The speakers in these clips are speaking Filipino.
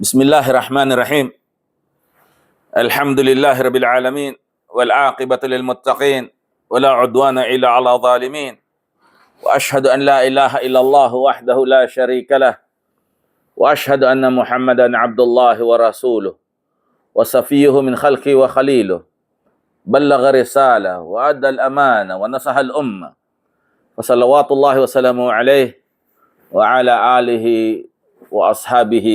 بسم الله الرحمن الرحيم. الحمد لله رب العالمين والعاقبة للمتقين ولا عدوان إلا على الظالمين وأشهد أن لا إله إلا الله وحده لا شريك له وأشهد أن محمدا عبد الله ورسوله وصفيه من خلقه وخليله بلغ رسالة وأدى الأمانة ونصح الأمة فصلوات الله وسلامه عليه وعلى آله وأصحابه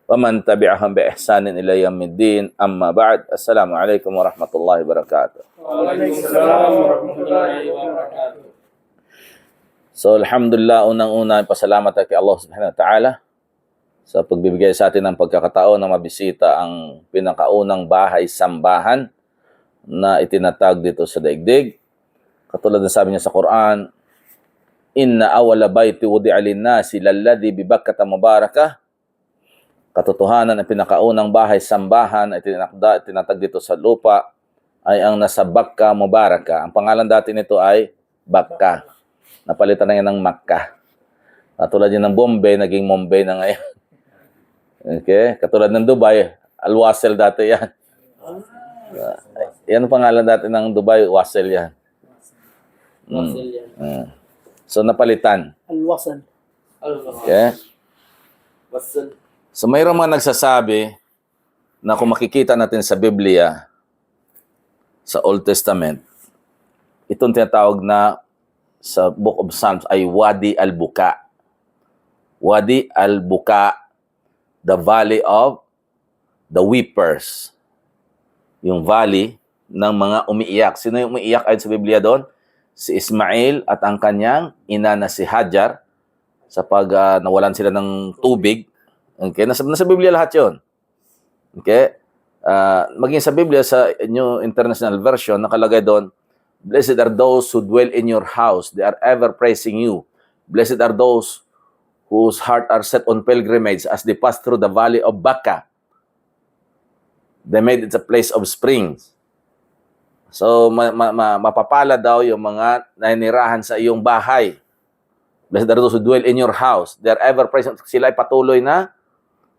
ومن تبعهم بإحسان إلى يوم الدين. أما بعد, السلام عليكم ورحمة الله وبركاته. Waalaikumsalam warahmatullahi wabarakatuh. So, alhamdulillah, unang-una, pasalamat kay Allah subhanahu wa ta'ala sa pagbibigay sa atin ng pagkakataon na mabisita ang pinakaunang bahay-sambahan na itinatag dito sa daigdig. Katulad na sabi niya sa Quran, Inna awala bayti wudi'a linnasi lalladhi bi Bakkata mubarakah. Katotohanan ang pinakaunang bahay-sambahan ay tinatag dito sa lupa ay ang nasa Bakka Mubaraka. Ang pangalan dati nito ay Bakka. Napalitan na yan ng Makkah. Katulad yan ng Bombay, naging Mumbai na ngayon. Okay? Katulad ng Dubai, Al-Wasel dati yan. Yan ang pangalan dati ng Dubai, Wasel yan. So napalitan. Al-Wasal. Okay? So mayroong mga nagsasabi na kung makikita natin sa Biblia, sa Old Testament, itong tinatawag na sa Book of Psalms ay Wadi al-Buka. Wadi al-Buka, the valley of the weepers. Yung valley ng mga umiiyak. Sino yung umiiyak ayon sa Biblia doon? Si Ismail at ang kanyang ina na si Hajar sa pag nawalan sila ng tubig. Okay, nasa Biblia lahat 'yon. Okay? Maging sa Biblia sa New International Version nakalagay doon, Blessed are those who dwell in your house, they are ever praising you. Blessed are those whose heart are set on pilgrimage as they pass through the valley of Baca. They made it a place of springs. So, mapapala daw yung mga naninirahan sa iyong bahay. Blessed are those who dwell in your house. They are ever present. Sila ay patuloy na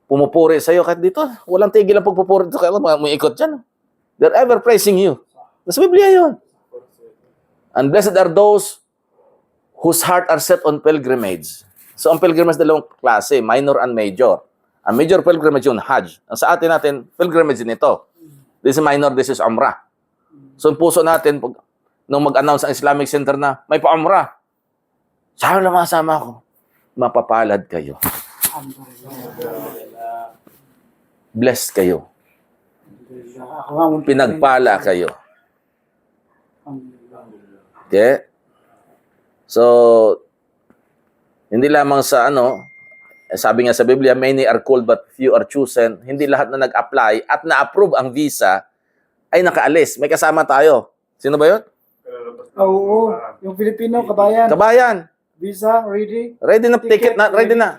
pumupuri sa iyo. Kahit dito, walang tigil ang pagpupuri dito. Kaya may ikot dyan. They are ever praising you. Nasa Biblia yun. And blessed are those whose heart are set on pilgrimage. So, ang pilgrimage dalawang klase, minor and major. Ang major pilgrimage yun, Hajj. Ang sa atin natin, pilgrimage din ito. This is minor, this is Umrah. So, ang puso natin, nung mag-announce ang Islamic Center na may pa-Umrah, saan na masama ko? Mapapalad kayo. Blessed kayo. Pinagpala kayo. Okay? So, hindi lamang sa sabi nga sa Biblia, many are called but few are chosen. Hindi lahat na nag-apply at na-approve ang visa ay nakaalis. May kasama tayo. Sino ba yun? Oo, yung Filipino, kabayan. Kabayan. Visa, ready? Ready na, ticket na, ready na.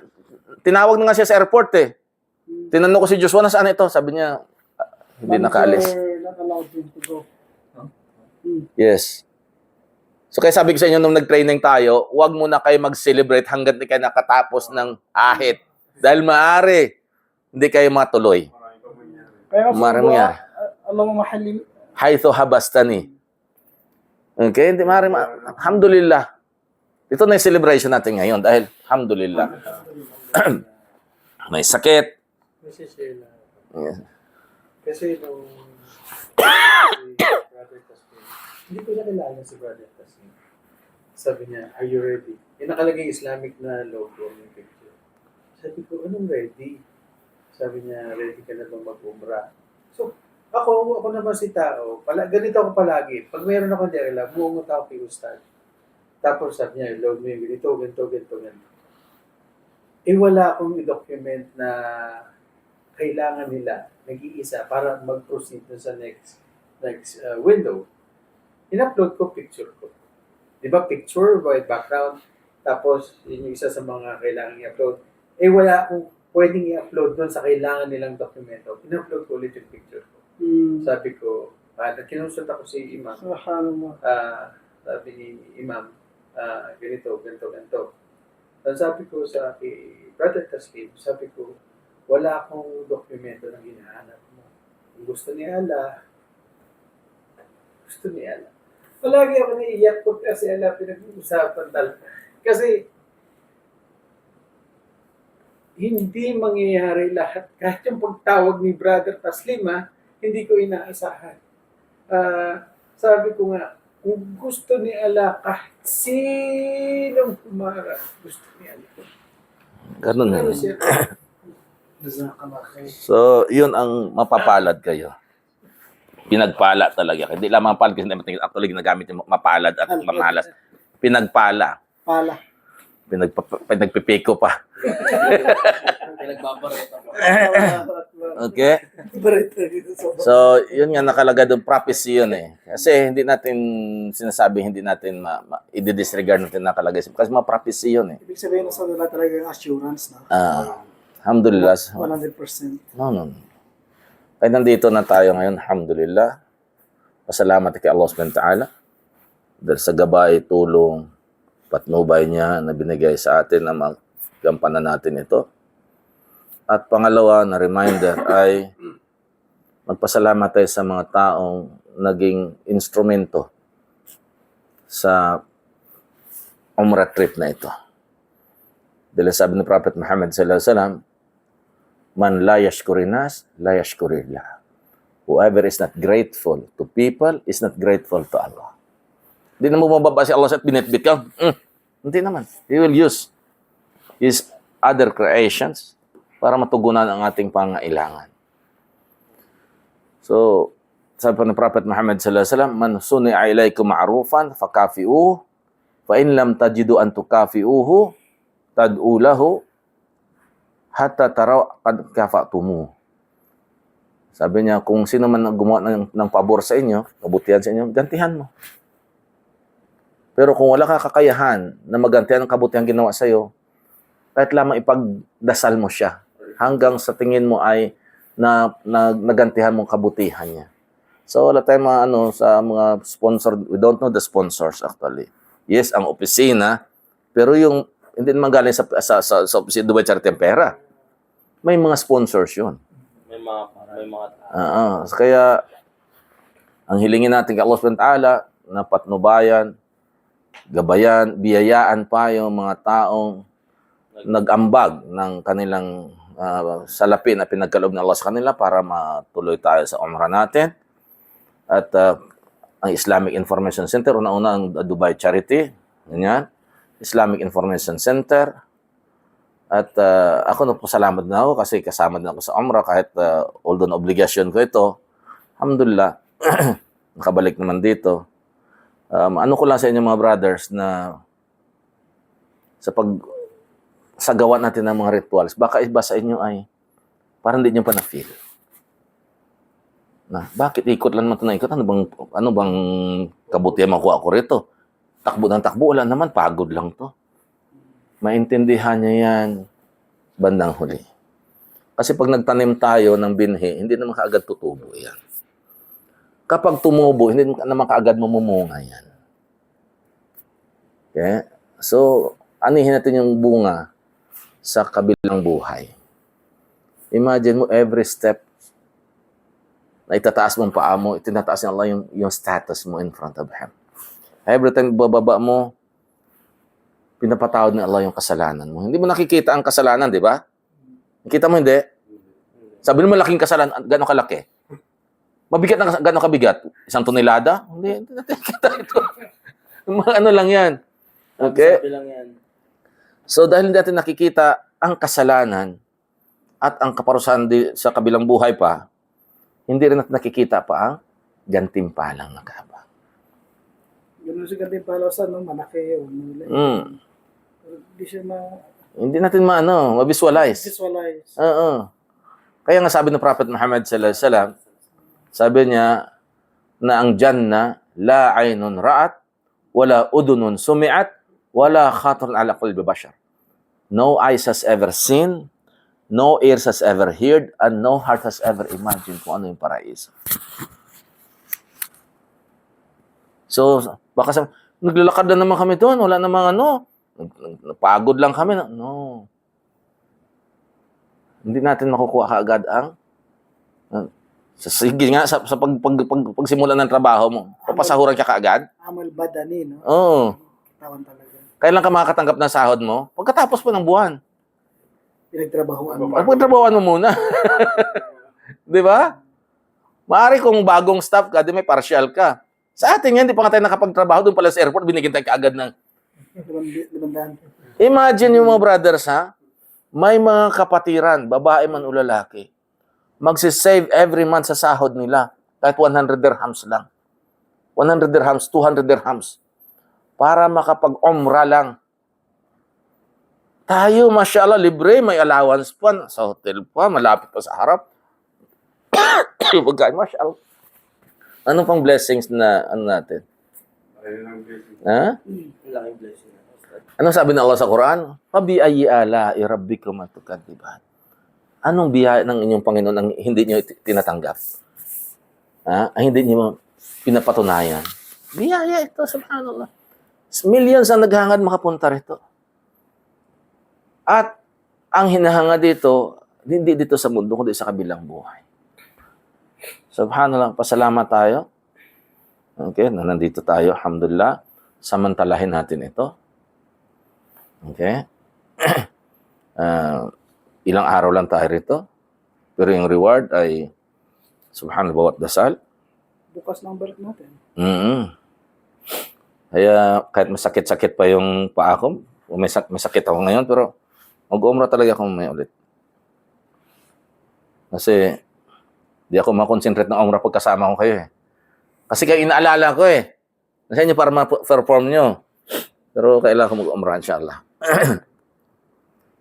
Tinawag na nga siya sa airport eh. Tinanong ko si Joshua, nasaan ito? Sabi niya, hindi nakaalis. Not allowed him to go. Yes. So kaya sabi ko sa inyo nung nag-training tayo, huwag muna kayo mag-celebrate hanggat di kayo nakatapos ng ahit. Dahil maaari, hindi kayo matuloy. Kaya Maraming yan. alam mo mahalim. Haytho habastani. Okay? Hindi maaari. Alhamdulillah. Ito na yung celebration natin ngayon dahil alhamdulillah. May sakit. Kasi sila. Yes. Kasi nung Brother Tasmin, hindi ko nakilala si Brother Tasmin. Sabi niya, are you ready? Yung nakalagay Islamic na logo yung picture. Sabi ko, anong ready? Sabi niya, ready ka na bang mag-umrah? So, ako naman si tao, ganito ako palagi. Pag mayroon ako direla, bumungot ako kay Ustad. Tapos sabi niya, load mo yung ganito. Eh wala akong document na kailangan nila nag-iisa para mag-proceed sa next window. In-upload ko picture ko. Di ba picture, white background, tapos yun yung isa sa mga kailangan i-upload. Eh wala akong pwedeng i-upload doon sa kailangan nilang dokumento. In-upload ko ulit yung picture ko. Sabi ko, kinonsult ako si Imam. Sabi ni Imam, ganito. Sabi ko sa kay Brother Taslim, sabi ko, wala akong dokumento na hinahanap mo. Kung gusto ni Allah, gusto ni Allah. Palagi ako naiiyak po kasi Allah pinag-uusapan talaga. Kasi hindi mangyayari lahat. Kahit yung pagtawag ni Brother Taslim, hindi ko inaasahan. Sabi ko nga, kung gusto ni Allah, kahit sinong humarap, gusto ni Allah. Ganun Ano yan. siya? Jazakallah khair. So, yun ang mapapalad kayo. Pinagpala talaga. Hindi lang mapalad kasi actually ginagamit yung mapalad at mamalas. Pinagpala. Pala. Pinagpipiko pa. Pinagbabareta ko. Okay? So, yun nga nakalagay doon, prophecy yun eh. Kasi hindi natin sinasabi, hindi natin i-disregard natin nakalagay. Kasi ma-prophecy yun eh. Ibig sabihin na sa nila talaga yung assurance na. Alhamdulillah. 100%. No. Kaya nandito na tayo ngayon, alhamdulillah. Pasalamat kay Allah subhanahu wa ta'ala. Dahil sa gabay, tulong, patnubay niya na binigay sa atin na magampanan natin ito. At pangalawa na reminder ay magpasalamat tayo sa mga taong naging instrumento sa Umrah trip na ito. Dahil sabi ni Prophet Muhammad sallallahu alaihi wasallam, man la yashkurinas, la yashkurillah. Whoever is not grateful to people is not grateful to Allah. Hindi na mo mababa si Allah sa binitbit ka. Hindi naman. He will use His other creations para matugunan ang ating pangailangan. So, sabi pa ng Prophet Muhammad sallallahu alaihi wasallam, man suni'a ilaykum ma'rufan fakafi'uhu, fa in lam tajidu an tukafi'uhu, tad'u lahu hatta taraw qad kafa'tumu. Sabi niya, kung sino man gumawa ng pabor sa inyo, kabutihan sa inyo, gantihan mo. Pero kung wala ka kakayahan na magantihan ang kabutihan ginawa sa iyo, kahit lamang ipagdasal mo siya hanggang sa tingin mo ay nagantihan mong kabutihan niya. So wala tayong sa mga sponsor, we don't know the sponsors actually. Yes, ang opisina, pero yung hindi naman galing sa opisina Dubai Charity ang pera. May mga sponsors yun. May mga Kaya ang hilingin natin kay Allah subhanahu wa ta'ala na patnubayan, gabayan, biyayaan pa yung mga taong nag-ambag ng kanilang salapi na pinagkaloob ng Allah sa kanila para matuloy tayo sa umrah natin. At ang Islamic Information Center, una-una ang Dubai Charity, ganyan, Islamic Information Center. At ako nagpasalamat na ako kasi kasama na ako sa umrah kahit although na obligasyon ko ito. Alhamdulillah, nakabalik naman dito. Ano ko lang sa inyo mga brothers na sa gawa natin ng mga rituals, baka iba sa inyo ay parang hindi nyo pa na-feel. Bakit ikot lang naman ito na ikot? Ano bang kabutihan makuha ko rito? Takbo ng takbo, wala naman, pagod lang to. Maintindihan niya yan bandang huli. Kasi pag nagtanim tayo ng binhi, hindi naman kaagad tutubo yan. Kapag tumubo, hindi naman kaagad mamumunga yan. Okay? So, anihin natin yung bunga sa kabilang buhay. Imagine mo every step na itataas mong paa mo, itinataas ng Allah yung status mo in front of Him. Every time bababa mo, pinapatawad ng Allah yung kasalanan mo. Hindi mo nakikita ang kasalanan, di ba? Nakita mo hindi? Sabi mo malaking kasalanan, gano'ng kalaki? Mabigat na gano'ng kabigat? 1 tonelada? Hindi natin kita ito. Ano lang yan. Okay? sabi lang yan. So dahil hindi natin nakikita ang kasalanan at ang kaparusahan sa kabilang buhay pa, hindi rin natin nakikita pa ang gantimpalang naghabang. Ganun siya ganti palasan, no? Malaki yun. Hindi siya Hindi natin ma-visualize. visualize. Oo. Kaya nga sabi ng Prophet Muhammad sallallahu alaihi wasallam, sabi niya na ang Jannah la aynun ra'at, wala udunun sumi'at, wala khatarun ala qalbi bashar. No eyes has ever seen, no ears has ever heard, and no heart has ever imagined kung ano yung paraiso. So, baka naglalakad na naman kami doon, wala namang Napagod lang kami. No. Hindi natin makukuha kaagad ang sige nga, sa pagsimula ng trabaho mo, papasahuran ka kaagad. Amal badani, no? Oo. Katawan talaga. Kailan ka makakatanggap ng sahod mo? Pagkatapos po ng buwan. Pinagtrabahoan mo. Pagtrabahoan mo muna. Di ba? Maaari kung bagong staff ka, di may partial ka. Sa atin yan, di pa nga tayo nakapagtrabaho doon pala sa airport, binigyan tayo kaagad ng... Limandaan. Imagine yung mga brothers, ha? May mga kapatiran, babae man o lalaki. Magsisave every month sa sahod nila. Kahit 100 dirhams lang. 100 dirhams, 200 dirhams. Para makapag-umra lang. Tayo, mashallah, libre, may allowance pa. Sa hotel pa, malapit pa sa harap. Pagkain, mashallah. Ano pang blessings na ano natin? Ha? Laking blessing. Anong sabi ng Allah sa Quran? Fabi'ayyi ala'i rabbikum tukadziban. Anong biyaya ng inyong Panginoon ang hindi niyo tinatanggap? Ha? Ang hindi niyo pinapatunayan? Biyaya ito, subhanallah. Millions ang naghangad makapunta rito. At ang hinahanga dito, hindi dito sa mundo, kundi sa kabilang buhay. Subhanallah, pasalamat tayo. Okay, na nandito tayo, alhamdulillah. Samantalahin natin ito. Okay? Ilang araw lang tayo rito. Pero yung reward ay subhanallah bawat dasal. Bukas na ang balik natin. Kaya kahit masakit-sakit pa yung paa ko, may sakit ako ngayon, pero mag-umrah talaga ako may ulit. Kasi di ako makonsentrate ng umrah pag kasama ko kayo eh. Kasi kayo inaalala ko eh. Nasa inyo para ma-perform nyo. Pero kailangan ko mag-umrah, inshallah.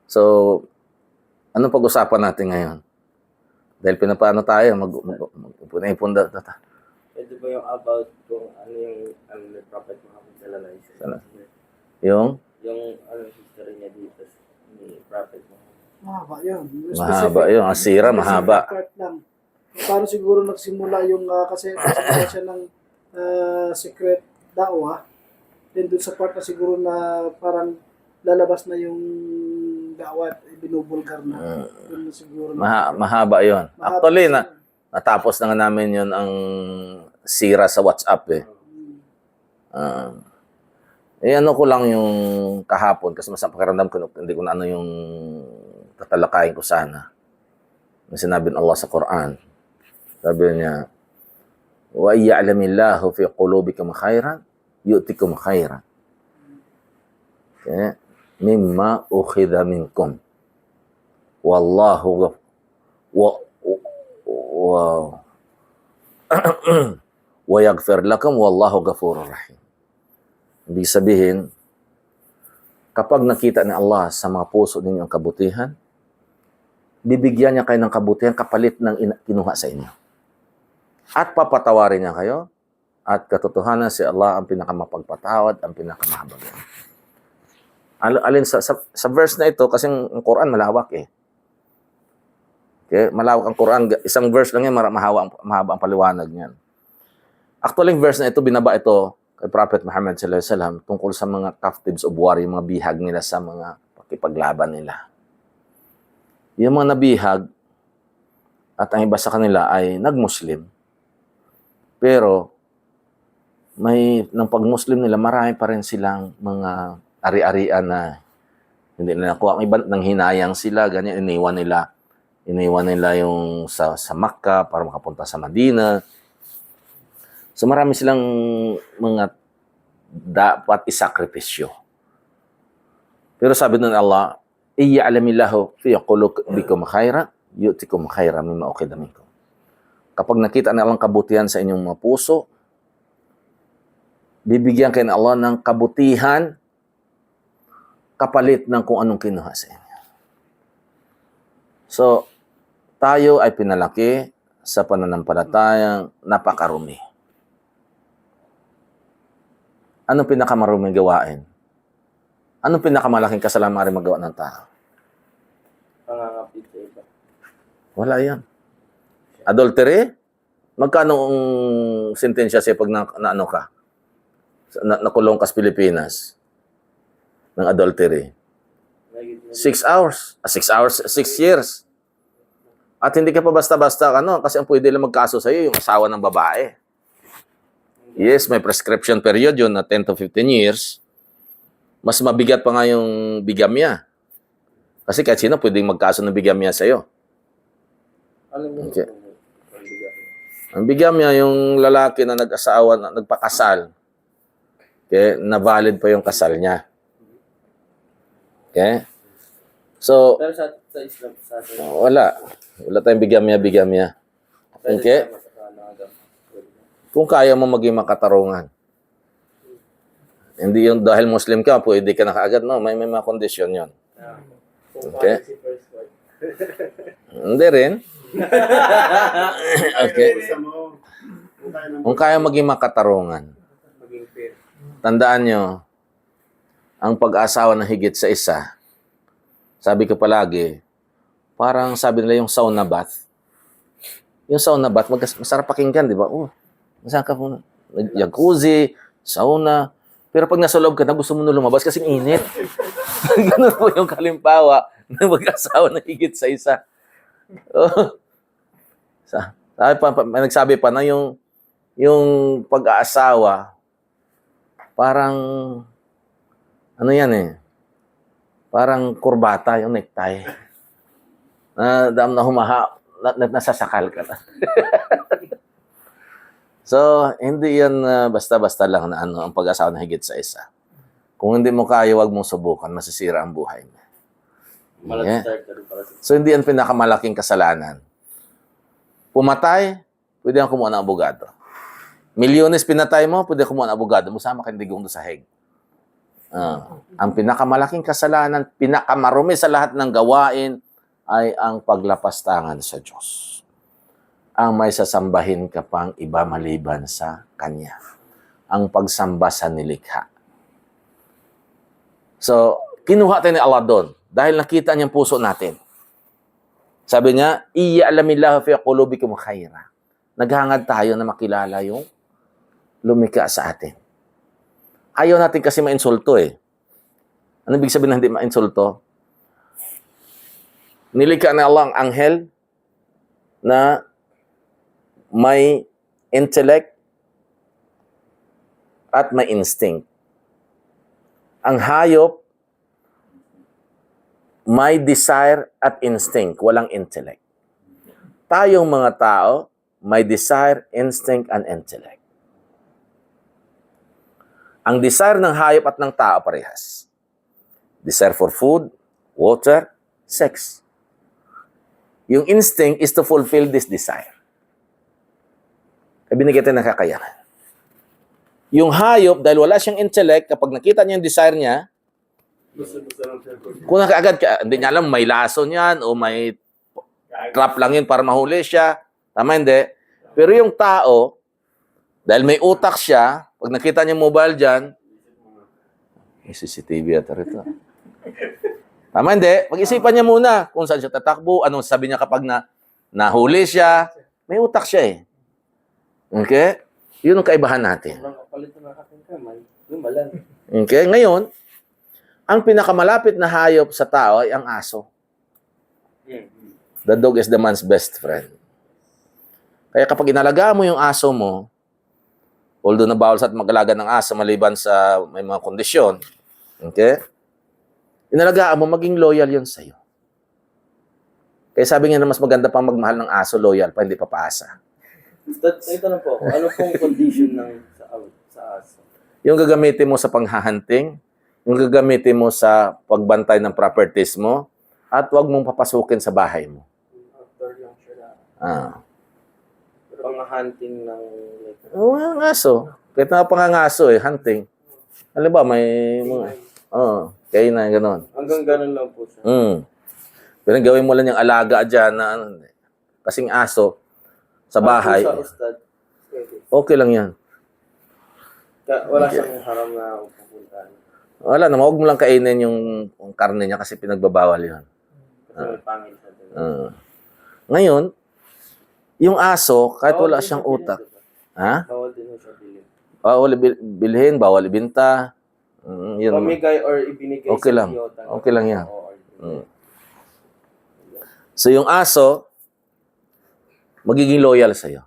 So, anong pag-usapan natin ngayon? Dahil pinapaano tayo, mag-ipunda. Pwede ba yung about kung ano yung Prophet Muhammad sallallahu alaihi wasallam? Yung? Yung history niya dito ni Prophet Muhammad. Mahaba yun. Mahaba yun. Ang sira, mahaba. Part lang. Paano siguro nagsimula yung, kasi nagsimula siya ng secret da'wah. Then doon sa part na siguro na parang lalabas na yung da'wah at binubulgar na. Doon na siguro. Mahaba yun. Actually, natapos na nga namin yun ang sira sa WhatsApp eh. Ano ko lang yung kahapon kasi mas pakiramdam ko hindi ko na ano yung tatalakayin ko sana. Na sinabi ng Allah sa Quran. Sabi niya, wa ya'lamillahu fi qulubikum khairan yu'tikum khairan. Okay? Mimma ukhidha minkum. Wallahu wa yaghfir lakum wallahu ghafurur rahim. Ibig sabihin, kapag nakita ni Allah sa mga puso ninyo ang kabutihan, bibigyan niya kayo ng kabutihan kapalit ng kinuha sa inyo. At papatawarin niya kayo, at katotohanan si Allah ang pinakamapagpatawad, ang pinakamahabagin. Alin sa verse na ito, kasi ang Quran malawak eh. Okay? Malawak ang Quran. Isang verse lang yan, mahaba ang paliwanag niyan. Actually, yung verse na ito, binaba ito kay Prophet Muhammad sallallahu alaihi wasallam tungkol sa mga captives of war, yung mga bihag nila sa mga pakipaglaban nila. Yung mga nabihag at ang iba sa kanila ay nag-Muslim. Pero nang pag-Muslim nila, marami pa rin silang mga ari-arian na hindi nila nakuha. Ang iba nang hinayang sila, ganyan, iniwan nila yung sa Makkah para makapunta sa Madina. So marami silang mga dapat isakripisyo. Pero sabi ng Allah, iya'lamillahu fi qulubikum khairan yu'tikum khairan mimma ukhidha minkum. Kapag nakita ng Allah ang kabutihan sa inyong mga puso, bibigyan kayo ng Allah ng kabutihan kapalit ng kung anong kinuha sa inyo. So, tayo ay pinalaki sa pananampalatayang napakarumi. Anong pinakamaruming gawain? Anong pinakamalaking kasalanan rin magawa ng tao? Pangangapit sa iba. Wala yan. Adultery? Magkano ang sentensya siya pag nakulong ka sa Pilipinas? ng adultery? 6 hours. 6 hours, 6 years. At hindi ka pa basta-basta, kasi ang pwede lang magkaso sa'yo yung asawa ng babae. Yes, may prescription period yun na 10 to 15 years. Mas mabigat pa nga yung bigamya. Kasi kahit sino pwedeng magkaso ng bigamya sa'yo. Alam mo, Okay. Ang bigamya, yung lalaki na nag-asawa, na nagpakasal, okay, na valid pa yung kasal niya. Okay? So, pero sa Islam, sa atin, wala. Wala tayong bigamya. Okay? Kung kaya mo maging makatarungan. Hindi yung dahil Muslim ka, pwede ka na kaagad. No, may mga kondisyon yun. Okay? Hindi rin. Okay? Kung kaya maging makatarungan, Maging fair. tandaan nyo, ang pag-asawa na higit sa isa, sabi ko palagi, parang sabi nila yung sauna bath. Yung sauna bath, masarap pakinggan, di ba? Oh, masarap ka muna. Jacuzzi, sauna. Pero pag nasa loob ka na, gusto mo na lumabas kasi init. Ganun po yung kalimbawa ng mag-asawa na higit sa isa. Oh. May nagsabi pa na yung pag-aasawa, parang, ano yan eh, parang kurbata yung necktie. Na nasasakal ka na. So, hindi yan basta-basta lang na ang pag-asawa na higit sa isa. Kung hindi mo kaya, wag mong subukan, masisira ang buhay mo. Yeah. So, hindi yan pinakamalaking kasalanan. Pumatay, pwede kang kumuha ng abogado. Milyones pinatay mo, pwede kumuha ng abogado. Musama ka digong sa heg. Ang pinakamalaking kasalanan, pinakamarumi sa lahat ng gawain, ay ang paglapastangan sa Diyos. Ang may sasambahin ka pang iba maliban sa Kanya. Ang pagsamba sa nilikha. So, kinuha tayo ni Allah doon dahil nakita niyang puso natin. Sabi niya, "Iya'lamillahu fi qulubikum khaira." Naghangad tayo na makilala yung lumikha sa atin. Ayaw natin kasi mainsulto eh. Ano ibig sabihin na hindi mainsulto? Nilikha na Allah ang anghel na may intellect at may instinct. Ang hayop may desire at instinct, walang intellect. Tayong mga tao, may desire, instinct, and intellect. Ang desire ng hayop at ng tao parehas. Desire for food, water, sex. Yung instinct is to fulfill this desire. Binigyan tayo ng kakayahan. Yung hayop, dahil wala siyang intellect, kapag nakita niya yung desire niya, kung nakaagad ka, hindi niya alam, may lason yan o may trap lang yun para mahuli siya. Tama, hindi. Pero yung tao, dahil may utak siya, pag nakita niya mobile dyan, may CCTV ata rito. Tama, hindi. Pag-isipan niya muna kung saan siya tatakbo, anong sabi niya kapag nahuli siya. May utak siya eh. Okay? Yun ang kaibahan natin. Okay? Ngayon, ang pinakamalapit na hayop sa tao ay ang aso. The dog is the man's best friend. Kaya kapag inalagaan mo yung aso mo, although nabawal sa mag-alaga ng aso maliban sa may mga kondisyon, okay? Inalagaan mo, maging loyal yun sa'yo. Kaya sabi nga na mas maganda pang magmahal ng aso, loyal pa, hindi papaasa. Ito na po ako. Ano pong condition sa aso? Yung gagamitin mo sa panghahunting, yung gagamitin mo sa pagbantay ng properties mo, at huwag mong papasukin sa bahay mo. Outdoor lang siya Ah. Pang-hunting ng... Ang aso. Kahit na pangangaso hunting. Alam ba, may mga... Kaya na, gano'n. Hanggang ganun lang po siya. Pero gawin mo lang yung alaga dyan na kasing aso sa bahay. Sa ustad, pwede. Okay lang yan. Wala siyang haram na pupuntahan. Wala na, huwag mo lang kainin yung karne niya kasi pinagbabawal yun. Kasi may pangil sa doon. Ngayon, yung aso, kahit Bawal wala din siyang siya bilhin, utak. diba? Ha? Bawal din siya bilhin. Bawal bilhin, bawal ibenta. Yun. Pamigay or ibinigay Okay lang. iyo, tanggap Okay lang yan. mo, or- So yung aso, magiging loyal sa'yo.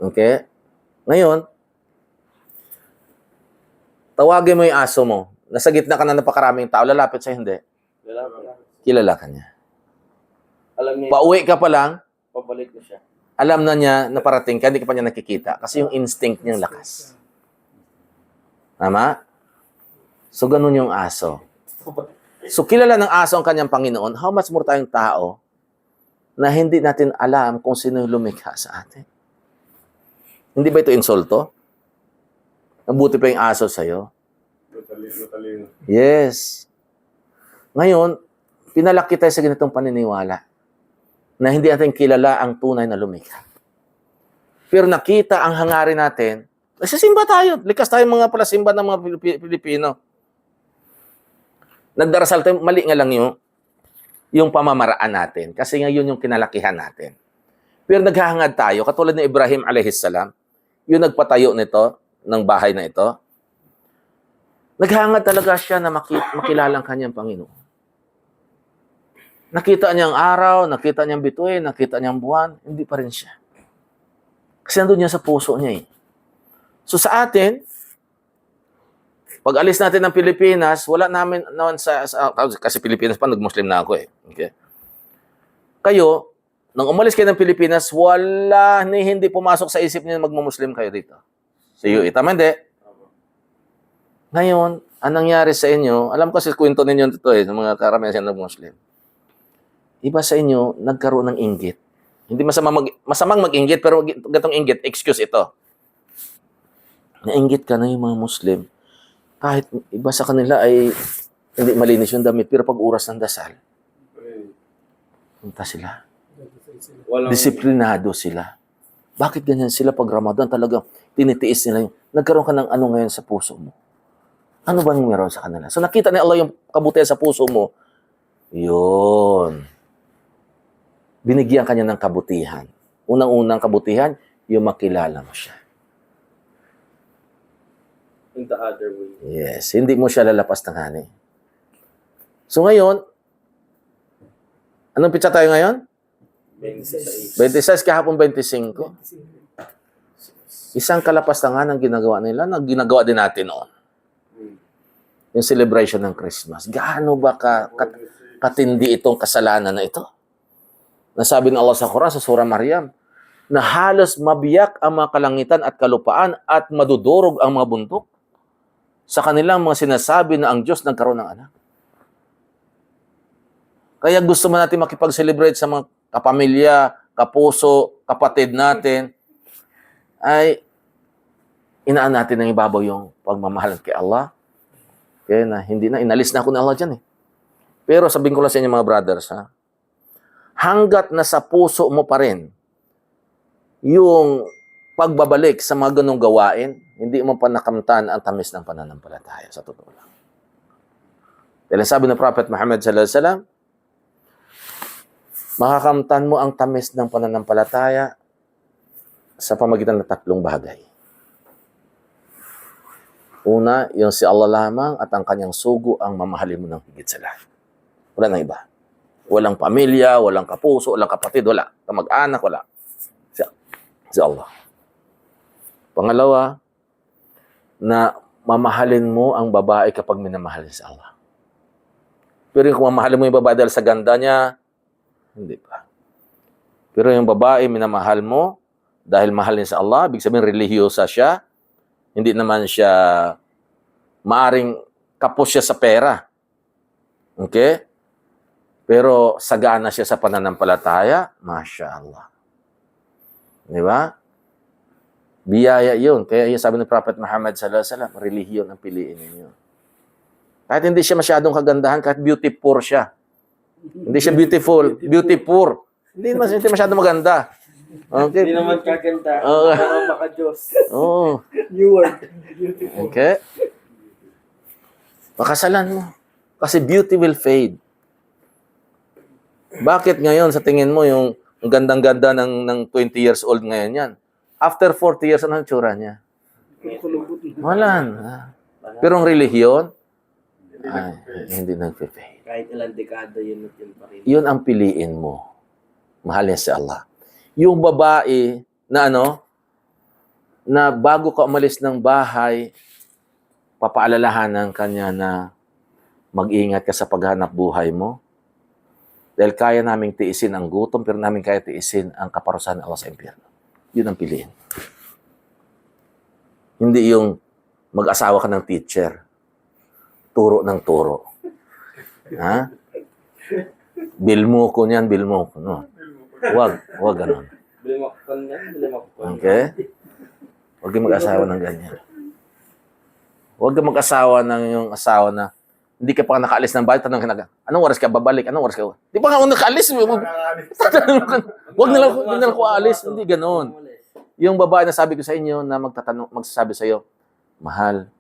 Okay? Ngayon, tawagin mo yung aso mo. Nasa gitna ka na napakaraming tao, lalapit sa'yo, hindi. Kilala ka niya. Alam niya, Pauwi ka pa lang, pabalik na siya. alam na niya na parating ka, hindi ka pa niya nakikita. Kasi yung instinct niyang lakas. Tama? So, ganun yung aso. So, kilala ng aso ang kanyang Panginoon. How much more tayong tao na hindi natin alam kung sino yung lumikha sa atin? Hindi ba ito insulto? Mabuti pa yung aso sa'yo. Yes. Ngayon, pinalaki tayo sa ganitong paniniwala na hindi natin kilala ang tunay na lumikha. Pero nakita ang hangarin natin, nagsisimba tayo. Likas tayo mga palasimba ng mga Pilipino. Nagdarasal tayo, mali nga lang yung pamamaraan natin. Kasi nga yun yung kinalakihan natin. Pero naghahangad tayo, katulad ni Ibrahim alayhissalam, yung nagpatayo nito, ng bahay na ito, naghahangad talaga siya na makilala ang kanyang Panginoon. Nakita niyang araw, nakita niyang bituin, nakita niyang buwan, hindi pa rin siya. Kasi nandun niya sa puso niya eh. So sa atin, pag alis natin ng Pilipinas, wala namin naman kasi Pilipinas pa, nag-Muslim na ako eh. Okay? Kayo, nang umalis kayo ng Pilipinas, wala ni hindi pumasok sa isip niyo magmo-Muslim kayo dito. So yun, tama hindi? Ngayon, anong nangyari sa inyo, alam ko kasi kwento ninyo ito eh, ng mga karamihan ng Muslim. Iba sa inyo, nagkaroon ng inggit. Hindi masamang mag-inggit, pero gatong inggit, excuse ito. Nainggit ka na yung mga Muslim. Kahit iba sa kanila ay hindi malinis yung damit, pero pag oras ng dasal, punta sila. Disiplinado sila. Bakit ganyan sila pag Ramadan? Talagang tinitiis nila yung, nagkaroon ka ng ano ngayon sa puso mo. Ano ba yung meron sa kanila? So nakita ni Allah yung kabutihan sa puso mo, yun. Binigyan kanya ng kabutihan. Unang-unang kabutihan, yung makilala mo siya. In the other way. Yes, hindi mo siya lalapas ng hani. So ngayon, anong pitsa tayo ngayon? 26. 26, kahapon 25. Isang kalapastangan ang ginagawa nila, na ginagawa din natin noon. Yung celebration ng Christmas. Gaano ba katindi itong kasalanan na ito? Nasabi ng Allah sa Quran, sa Surah Maryam, na halos mabiyak ang mga kalangitan at kalupaan at madudurog ang mga bundok sa kanilang mga sinasabi na ang Diyos nagkaroon ng anak. Kaya gusto man natin makipag-celebrate sa mga kapamilya, kapuso, kapatid natin, ay inaan natin ng ibabaw yung pagmamahal kay Allah. Kaya na, hindi na, inalis na ako ng Allah dyan eh. Pero sabihin ko lang sa inyo mga brothers, ha? Hanggat nasa puso mo pa rin yung pagbabalik sa mga ganong gawain, hindi mo pa nakamtan ang tamis ng pananampalataya, sa totoo lang. Dahil sabi ng Prophet Muhammad sallallahu alaihi wasallam, makakamtan mo ang tamis ng pananampalataya sa pamagitan ng tatlong bagay. Una, yung si Allah lamang at ang kanyang sugo ang mamahalin mo ng higit sa lahat. Wala nang iba. Walang pamilya, walang kapuso, walang kapatid, wala. Kamag-anak, wala. Si Allah. Pangalawa, na mamahalin mo ang babae kapag minamahal si Allah. Pero kung mamahalin mo yung babae dahil sa ganda niya, hindi pa. Pero yung babae minamahal mo dahil mahal niya sa Allah, ibig sabihin relihiyosa siya, hindi naman siya maaring kapos siya sa pera. Okay? Pero sagana siya sa pananampalataya, Masya Allah. Di ba? Biyaya yun. Kaya yung sabi ng Prophet Muhammad sallallahu alaihi wasallam, relihiyon ang piliin ninyo. Kahit hindi siya masyadong kagandahan, kahit beautiful siya. Hindi siya beautiful, beautiful. Hindi masyadong maganda. Okay? Hindi naman kaganda. Oo. Pero maka-Diyos. Oo. New word. Okay? Pakasalan mo. Kasi beauty will fade. Bakit ngayon sa tingin mo yung gandang-ganda ng 20 years old ngayon yan? After 40 years, ano ang tsura niya? Kulubot na. Wala na. Pero ang relihiyon, ay, hindi nagpe-fade. Kahit ilang dekada yun at yun pa rin. Yun ang piliin mo. Mahal niya si Allah. Yung babae na na bago ka umalis ng bahay, papaalalahanan kanya na mag-ingat ka sa paghanap buhay mo. Dahil kaya naming tiisin ang gutom, pero namin kaya tiisin ang kaparusahan ng Allah sa impyerno. Yun ang piliin. Hindi yung mag-asawa ka ng teacher. Turo ng turo. Ha? Bill mo ko niyan, bill mo ko. No? Wag ganun. Bilimakpan yan, bilimakpan. Okay? Huwag kang mag-asawa ng ganyan. Huwag kang mag-asawa ng yung asawa na hindi ka pa nakaalis ng bahay, tanong ka na, anong oras ka babalik? Anong oras ka? Di pa nga ako nakaalis. Huwag na lang ako aalis. Hindi ganun. Yung babae na sabi ko sa inyo na magsasabi sa iyo, mahal,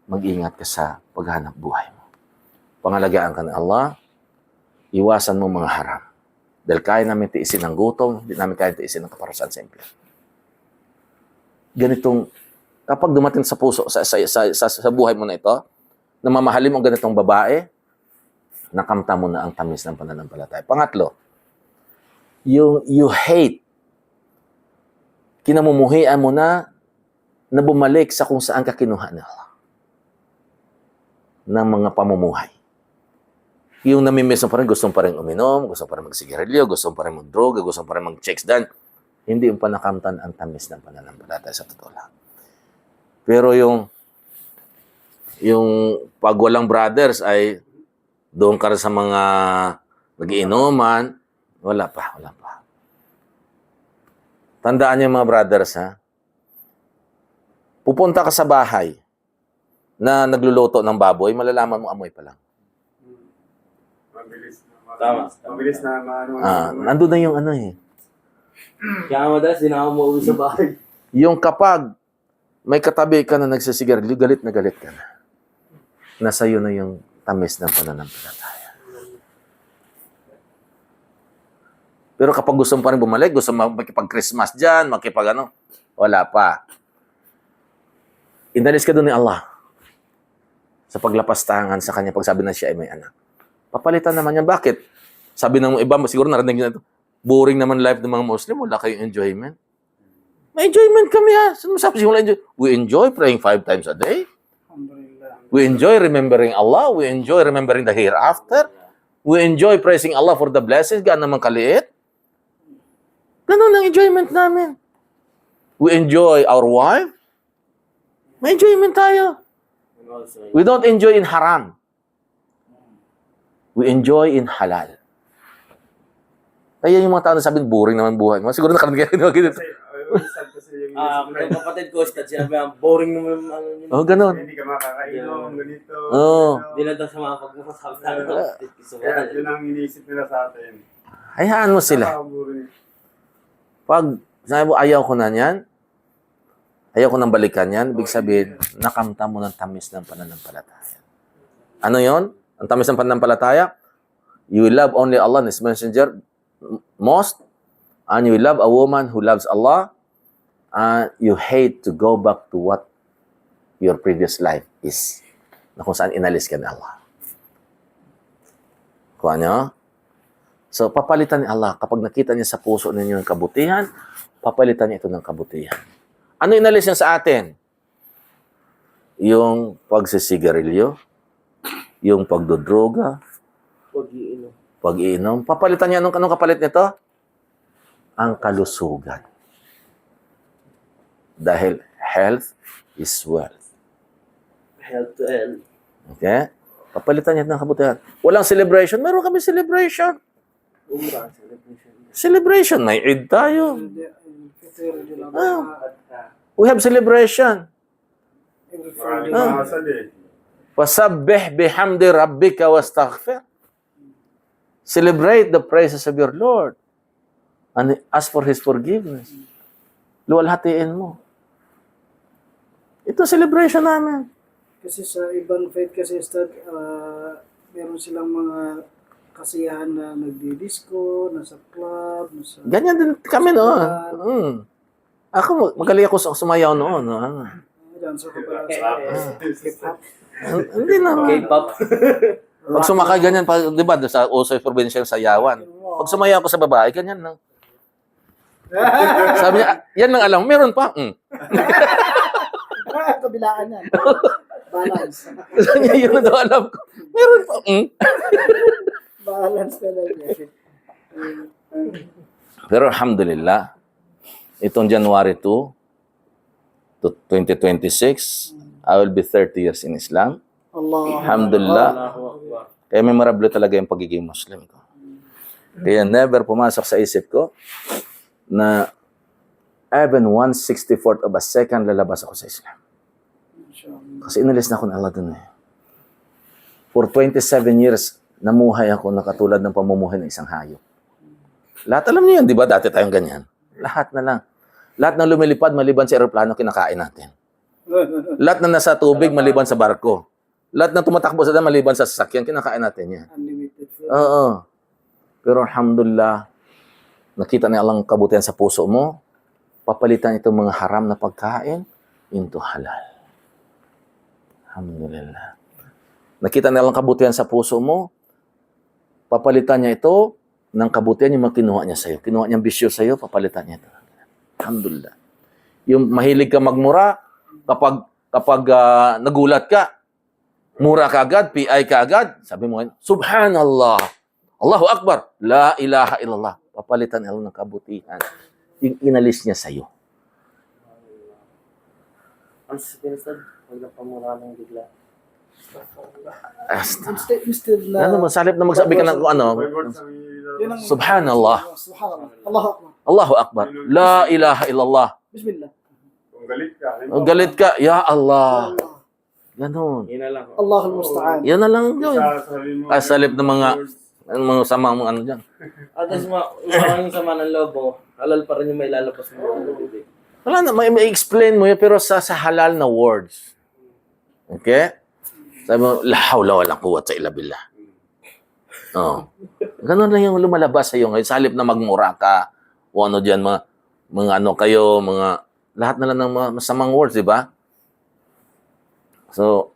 mag-ingat ka sa paghanap buhay mo. Pangalagaan ka ng Allah, iwasan mo mga haram. Dahil kaya namin tiisin ng gutom, hindi namin kaya tiisin ng kaparusahan sa impyerno. Ganitong, kapag dumating sa puso, sa buhay mo na ito, na mamahalin mo ang ganitong babae, nakamta mo na ang tamis ng pananampalataya. Pangatlo, yung you hate, kinamumuhian mo na bumalik sa kung saan ka kinuha ng Allah ng mga pamumuhay. Yung namimiss mo pa rin, gusto mo pa rin uminom, gusto mo pa rin magsigarilyo, gusto mo pa rin mag-droga, gusto mo pa rin mag-checks dan. Hindi yung panakamtan ang tamis ng pananampalataya sa totoo lang. Pero yung pag walang brothers ay doon ka rin sa mga nagiinuman, wala pa. Tandaan niyo mga brothers, ha? Pupunta ka sa bahay na nagluluto ng baboy, malalaman mo amoy pa lang. Tama. Mabilis na maano. Nandun na yung Kaya madalas, di na ako mauwi sa bahay. Yung kapag may katabi ka na nagsisigarilyo, galit na galit ka na. Nasa iyo na yung tamis ng pananampalataya. Pero kapag gusto mo pa rin bumalik, gusto mo makipag-Christmas dyan, wala pa. Inalis ka doon ni Allah sa paglapastangan sa kanya pagsabi na siya ay may anak. Papalitan naman niya. Bakit? Sabi ng iba, siguro narinig niyo na ito, boring naman life ng mga Muslim, wala kayong enjoyment. May enjoyment kami, ha? Sino masabi siya wala enjoy? We enjoy praying 5 times a day. Alhamdulillah. We enjoy remembering Allah. We enjoy remembering the hereafter. We enjoy praising Allah for the blessings. Gaan naman kaliit. Ganun ang enjoyment namin. We enjoy our wife. May enjoyment tayo. And also, We don't enjoy in haram. We enjoy in halal. Kaya yung mga tao na sabi, boring naman buhay mo. Siguro nakarinig kayo ganito. yung kapatid ko, sinabi ang boring naman ang yun. Oh, ganun. Hindi ka makakainom, ganito. Oo. Di lang daw sa mga pagmamasabi Kaya yun ang iniisip nila sa atin. Hayaan mo sila. Pag sabi mo, ayaw ko na yan, ayaw ko nang balikan yan, ibig sabihin, nakamta mo ng tamis ng pananampalataya. Ano yon? Ang tamis ng pananampalataya? You will love only Allah and His Messenger most, and you will love a woman who loves Allah, and you hate to go back to what your previous life is, na kung saan inalis ka ni Allah. Kuha niyo? So, papalitan ni Allah. Kapag nakita niya sa puso ninyo yung kabutihan, papalitan niya ito ng kabutihan. Ano inalis niya sa atin? Yung pagsisigarilyo, yung pagdodroga, pag-iinom. Papalitan niya, anong kapalit nito? Ang kalusugan. Dahil health is wealth. Health to health. Okay? Papalitan niya ng kabutihan. Walang celebration. Meron kami celebration. Umrah, celebration. Celebration. May Eid tayo. Every We have celebration. Friday. Fasabbih bihamdi rabbika wastaghfir. Celebrate the praises of your Lord and ask for His forgiveness. Luwalhatiin mo. Ito celebration namin. Kasi sa ibang faith kasi, meron silang mga kasiyahan na nagdi-disco, nasa club, nasa... Ganyan din kami noon. Ako, magaling ako sumayaw noon. No? dancer ka pala sa hip-hop. Hindi naman. K-pop. Pag sumakay ganyan, di ba, sa Usoy Provincial sayawan. Pag sumaya ako sa babae, ganyan lang. Sabi niya, yan lang alam, meron pa. Kabilaan yan. Balance. Sabi niya, yun na daw alam ko. Meron pa. Balance ka lang yan. Pero alhamdulillah, itong January 2 to 2026, I will be 30 years in Islam. Allah. Alhamdulillah. Allahu Akbar. Kaya memorable talaga yung pagiging Muslim ko. Kaya never pumasok sa isip ko na even 1/64th of a second lalabas ako sa Islam. Kasi inalis na ako ng Allah dun eh. For 27 years, namuhay ako na katulad ng pamumuhay ng isang hayop. Lahat alam niyo yun, di ba? Dati tayong ganyan. Lahat na lang. Lahat ng lumilipad, maliban sa aeroplano, kinakain natin. Lahat na nasa tubig, maliban sa barko. Lahat na tumatakbo sa daan, maliban sa sasakyan, kinakain natin yan. Unlimited food. Oo. Pero alhamdulillah, nakita ni Allah ang kabutihan sa puso mo, papalitan itong mga haram na pagkain into halal. Alhamdulillah. Nakita ni Allah ang kabutihan sa puso mo, papalitan niya ito ng kabutihan yung kinuha niya sa'yo. Kinuha niyang bisyo sa'yo, papalitan niya ito. Alhamdulillah. Yung mahilig ka magmura, kapag nagulat ka, mura ka agad, PI ka agad, sabi mo, Subhanallah, Allahu Akbar, La ilaha illallah. Papalitan niya ng kabutihan. Yung inalis niya sa'yo. Ang sinasad, huwag na pamura ng bigla. Instead na... Ano mo, salip na magsabi ka ng kung ano, Yun ang- Subhanallah, Subhanallah. Allahu Akbar. Allahu Akbar, La ilaha illallah. Bismillah. Kung galit ka, O galit ka, Ya Allah. Ganon. Yun na lang. Allahul Musta'an. Yan na lang yun. sasabihin mo, Salip ng mga sama mga ano dyan. At as yung sama ng loob mo, halal pa rin yung may lalabas mo. Wala na, may explain mo yun, pero sa halal na words. Okay? Sabi mo, la hawla walang quwwata illa billah. Oh. Ganun lang yung lumalabas sa iyo ngayon. Sa halip na magmura ka, o ano dyan, mga ano kayo, lahat na lang ng mga masamang words, di ba? So,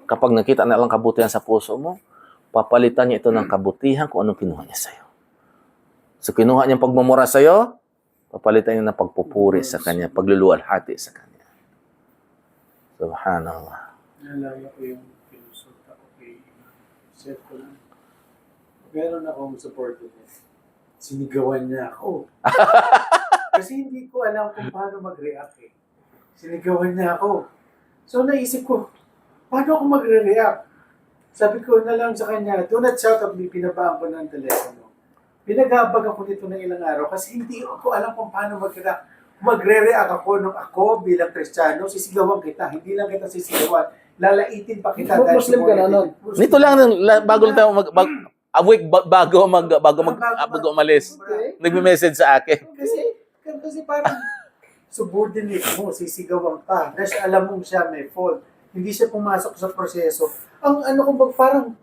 kapag nakita na lang kabutihan sa puso mo, papalitan niya ito ng kabutihan kung anong kinuha niya sa'yo. So, kinuha niya pagmumura sa'yo, papalitan niya ng pagpupuri sa kanya, pagluluwalhati sa kanya. Subhanallah. nalala ko yung pinusot ako kay Seth ko lang. Meron akong supporter niya. Sinigawan niya ako. Kasi hindi ko alam kung paano mag-react eh. Sinigawan niya ako. So naisip ko, paano ako magre-react? Sabi ko na lang sa kanya, do not shout at me, pinabaan ko ng telepono. Pinagabag ako nito ng ilang araw kasi hindi ko alam kung paano mag-react. Magre-react ako nung ako bilang Kristiyano, sisigawan kita, hindi lang kita sisigawan. Lalaitin pa kita. dahil Muslim ka na nun. Nito lang, bago lang tayo a week bago umalis, nagme-message sa akin. Kasi parang subordinate mo, sisigawan ka. Dahil alam mo siya may fault. Hindi siya pumasok sa proseso. Ang ano kung parang,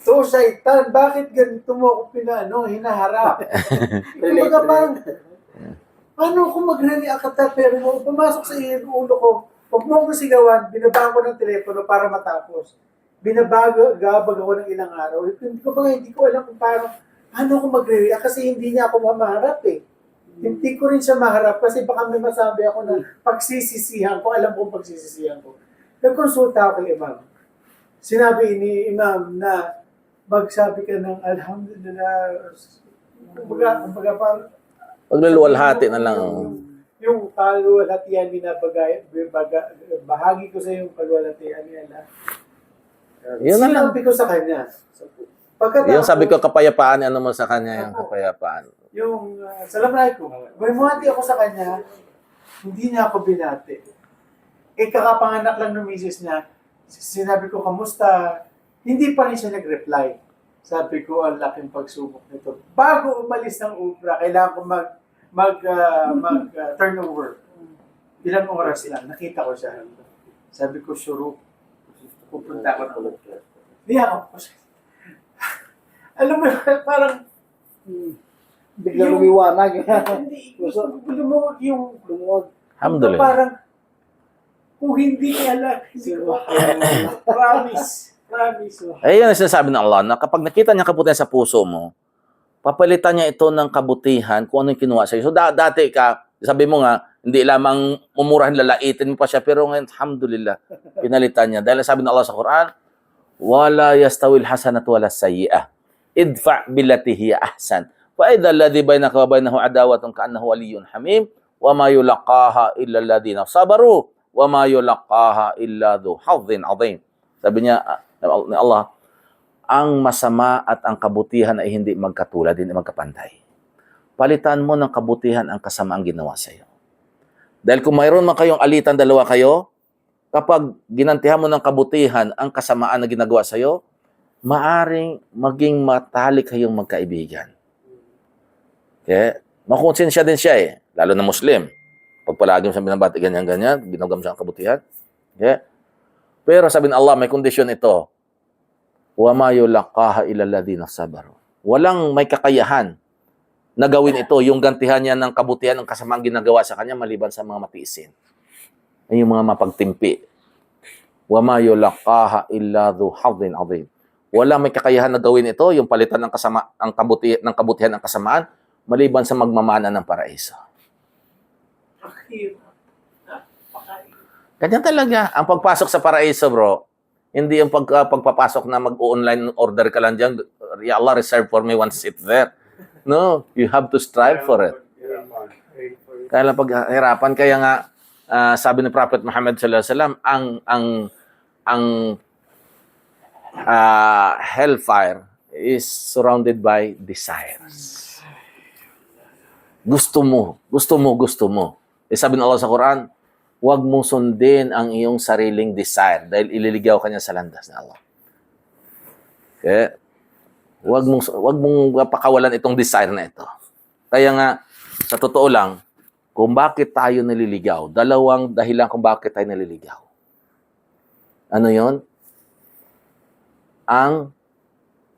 to shaitan, bakit ganito mo ako hinaharap? Kumbaga parang, paano ako magre-react ka pero mo, pumasok sa ulo ko, huwag mo akong sigawan, binabago ng telepono para matapos. Binabagabag ako ng ilang araw. Hindi ko alam kung paano ako magre-react kasi hindi niya ako mamaharap eh. Hindi ko rin siya maharap kasi baka may masabi ako na pagsisisihan ko, alam kong pagsisisihan ko. Nagkonsulta ako kay Imam. Sinabi ni Imam na magsabi ka ng Alhamdulillah. Kumbaga parang Pagluluwalhati na lang. yung paluwalhatian bahagi ko sa yung paluwalhatian niya. Yun na lang. Sinabi ko sa kanya. Yung sabi ko kapayapaan, ano mo sa kanya yung kapayapaan. Yung Assalamualaikum. Bumati ako sa kanya, hindi niya ako binati. Kakapanganak lang ng misis niya, sinabi ko, kamusta? Hindi pa rin siya nag-reply. Sabi ko, ang laking pagsubok nito. Bago umalis ng Ubra, kailangan ko turnover. Ilang oras lang, nakita ko siya. Sabi ko, sure, pupunta ako ng Ubra. Hindi ako. Alam mo, parang, Bigla lumiwanag. hindi, lumuwag yung, Lumuwag. Alhamdulillah. parang, Kung hindi niya lang, hindi ko promise. Promise. Eh, yan ang sinasabi ng Allah, na kapag nakita niya kabutihan sa puso mo, papalitan niya ito ng kabutihan kung ano yung kinuha sa'yo. So, dati ka, sabi mo nga, hindi lamang mumurahin, lalaitin mo pa siya, pero ngayon, alhamdulillah, pinalitan niya. Dahil sabi ng Allah sa Quran, wala yastawil hasanat wala sayyi'ah. Idfa' billati hiya ahsan. Fa idha alladhi bainaka wa bainahu adawatun ka'annahu waliyyun hamim wa ma yulaqaha illa alladhina sabaru wa ma yulaqaha illa dhu hadhin 'azim. Sabi niya ni Allah, ang masama at ang kabutihan ay hindi magkatulad, hindi magkapantay. Palitan mo ng kabutihan ang kasamaang ginawa sa iyo. Dahil kung mayroon man kayong alitan, dalawa kayo, kapag ginantihan mo ng kabutihan ang kasamaan na ginagawa sa iyo, maaring maging matalik kayong magkaibigan. Okay? Makonsensya din siya eh, lalo na Muslim. Pag palagi mo siya binabati ganyan-ganyan, ginagam siya ang kabutihan. Okay? Pero sabi ng Allah, may kondisyon ito. وَمَا يُلَقَّاهَا إِلَّا الَّذِينَ صَبَرُوا. Walang may kakayahan na gawin ito, yung gantihan niya ng kabutihan ng kasamaang ginagawa sa kanya maliban sa mga matiisin. Ay yung mga mapagtimpi. وَمَا يُلَقَّاهَا إِلَّا ذُو حَظٍ عَظِيمٍ. Walang may kakayahan na gawin ito, yung palitan ng kabutihan ng kasamaan maliban sa magmamana ng paraiso. Ganyan talaga. Ang pagpasok sa paraiso, bro, hindi yung pagpapasok na mag-online order ka lang dyan, ya Allah, reserve for me one seat there. No, you have to strive for it. Kaya lang paghirapan, kaya nga, sabi ni Prophet Muhammad sallallahu alaihi wasallam, ang hellfire is surrounded by desires. Gusto mo. Eh, sabi ng Allah sa Quran, huwag mong sundin ang iyong sariling desire dahil ililigaw ka niya sa landas ng Allah. Okay? Huwag mong pakawalan itong desire na ito. Kaya nga, sa totoo lang, kung bakit tayo naliligaw, dalawang dahilan kung bakit tayo naliligaw. Ano yon? Ang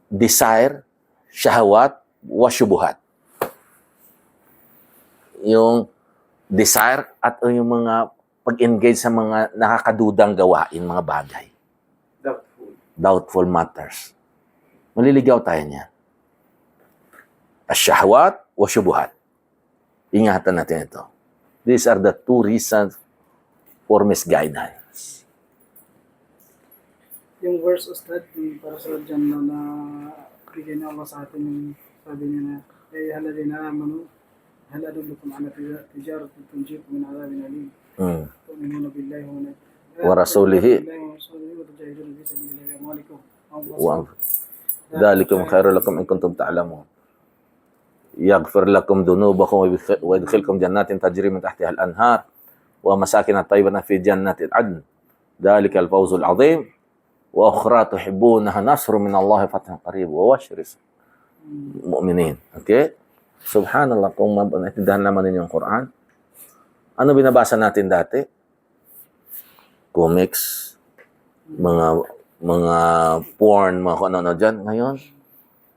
desire, shahawat, wasyubuhat. Yung desire at yung mga pag-engage sa mga nakakadudang gawain, mga bagay. Doubtful matters. Maliligaw tayo niya. Ash-shahwat wa syubuhat. Ingatan natin ito. These are the two reasons for misguidance. Yung verse, Ustad, para sa dyan na bigyan niya Allah sa atin yung sabi niya na, ay haladina amanu, haladulukum ala tijarat tunjikum min adhabin alim. تؤمنون بالله ورسوله ذلكم خير لكم إن كنتم تعلمون يغفر لكم ذنوبكم ويدخلكم جنات تجري من تحتها الأنهار ومساكن طيبة في جنات عدن ذلك الفوز العظيم وأخرى تحبونها نصر من الله فتح قريب وبشر المؤمنين. Okay? Subhanallah, kung naintindihan naman ninyo ang Quran. Ano binabasa natin dati? Comics, mga porn, mga kung ano-ano dyan. Ngayon,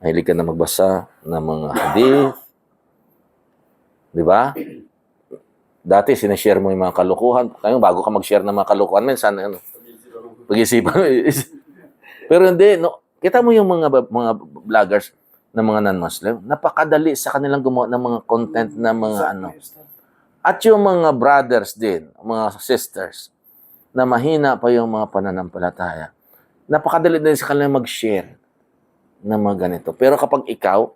mahilig ka na magbasa ng mga hadith. Di ba? Dati, sinishare mo yung mga kalukuhan. Ngayon, bago ka mag-share ng mga kalukuhan, minsan, ano, pag-isipan. Pero hindi, no, kita mo yung mga vloggers na mga non-Muslim, napakadali sa kanilang gumawa ng mga content na mga ano. At yung mga brothers din, mga sisters, na mahina pa yung mga pananampalataya, napakadali din sa kanila mag-share ng mga ganito. Pero kapag ikaw,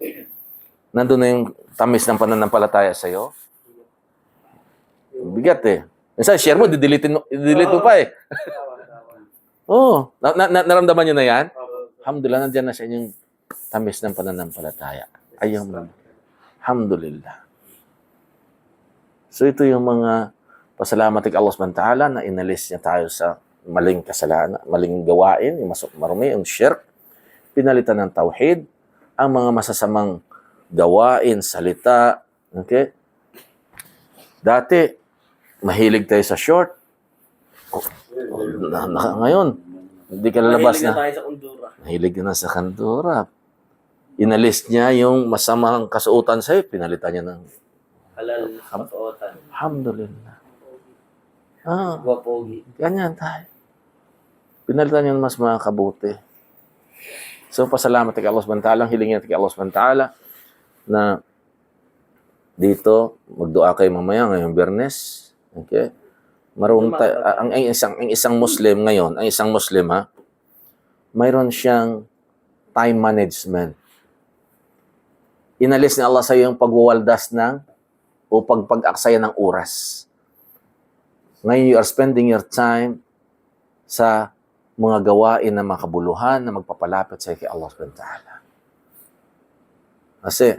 nandun na yung tamis ng pananampalataya sa'yo, bigat eh. Minsan, share mo, didelete mo pa eh. Oo. Naramdaman nyo na yan? Alhamdulillah, nandyan na sa inyong tamis ng pananampalataya. Ayaw mo. Alhamdulillah. So ito yung mga pasalamat kay Allah subhanahu wa ta'ala na inalis niya tayo sa maling kasalanan, maling gawain, yung marumi, yung shirk. Pinalitan ng tauhid, ang mga masasamang gawain, salita. Okay? Dati, mahilig tayo sa short. Ngayon, hindi ka lalabas na. Tayo sa Kundura. Mahilig na sa kandura. Inalis niya yung masamang kasuotan sa'yo, pinalitan niya ng Halal na kasuotan. Alhamdulillah. Ah, Guwapogi. ganyan tayo. Pinalitan yun mas makabuti. So, pasalamat kay Allah subhanahu wa ta'ala. Hilingin natin kay Allah subhanahu wa ta'ala na dito, magdua kayo mamaya ngayong Biyernes. Okay? Marunong tayo, ang isang Muslim ngayon, ang isang Muslim ha, mayroon siyang time management. Inalis ni Allah sa iyo yung pagwawaldas o pag-aksaya ng oras. Ngayon, you are spending your time sa mga gawain na makabuluhan na magpapalapit sa kay Allah subhanahu wa ta'ala. Kasi,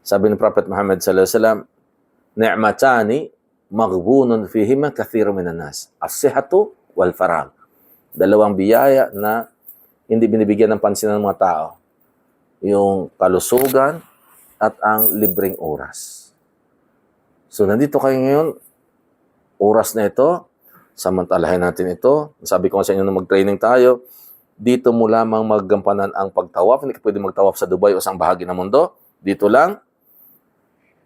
sabi ni Prophet Muhammad sallallahu alaihi wasallam, ni'matani maghbunun fihima kathirun minan nas, as-sihhatu wal faragh. Dalawang biyaya na hindi binibigyan ng pansin ng mga tao. Yung kalusugan at ang libreng oras. So, nandito kayo ngayon, oras na ito, samantalahin natin ito. Sabi ko sa inyo na mag-training tayo, dito mo lamang maggampanan ang pagtawaf. Hindi ka pwede magtawaf sa Dubai o sa bahagi ng mundo. Dito lang.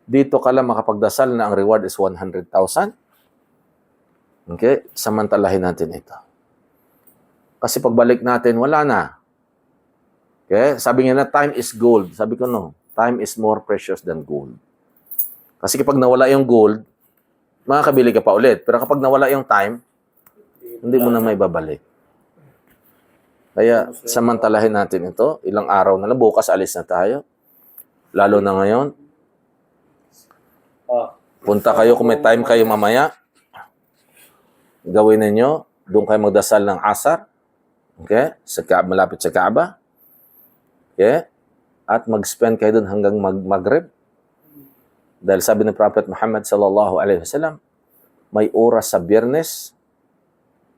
Dito ka lang makapagdasal na ang reward is 100,000. Okay? Samantalahin natin ito. Kasi pagbalik natin, wala na. Okay? Sabi niya na, time is gold. Sabi ko, no. Time is more precious than gold. Kasi kapag nawala yung gold, makakabili ka pa ulit. Pero kapag nawala yung time, hindi mo na may babalik. Kaya samantalahin natin ito. Ilang araw na lang. Bukas alis na tayo. Lalo na ngayon. Punta kayo kung may time kayo mamaya. Gawin ninyo. Doon kayo magdasal ng asar. Okay? Malapit sa Kaaba. Okay? At mag-spend kayo doon hanggang maghrib. Dahil sabi ng Prophet Muhammad sallallahu alaihi wasallam, may oras sa Biyernes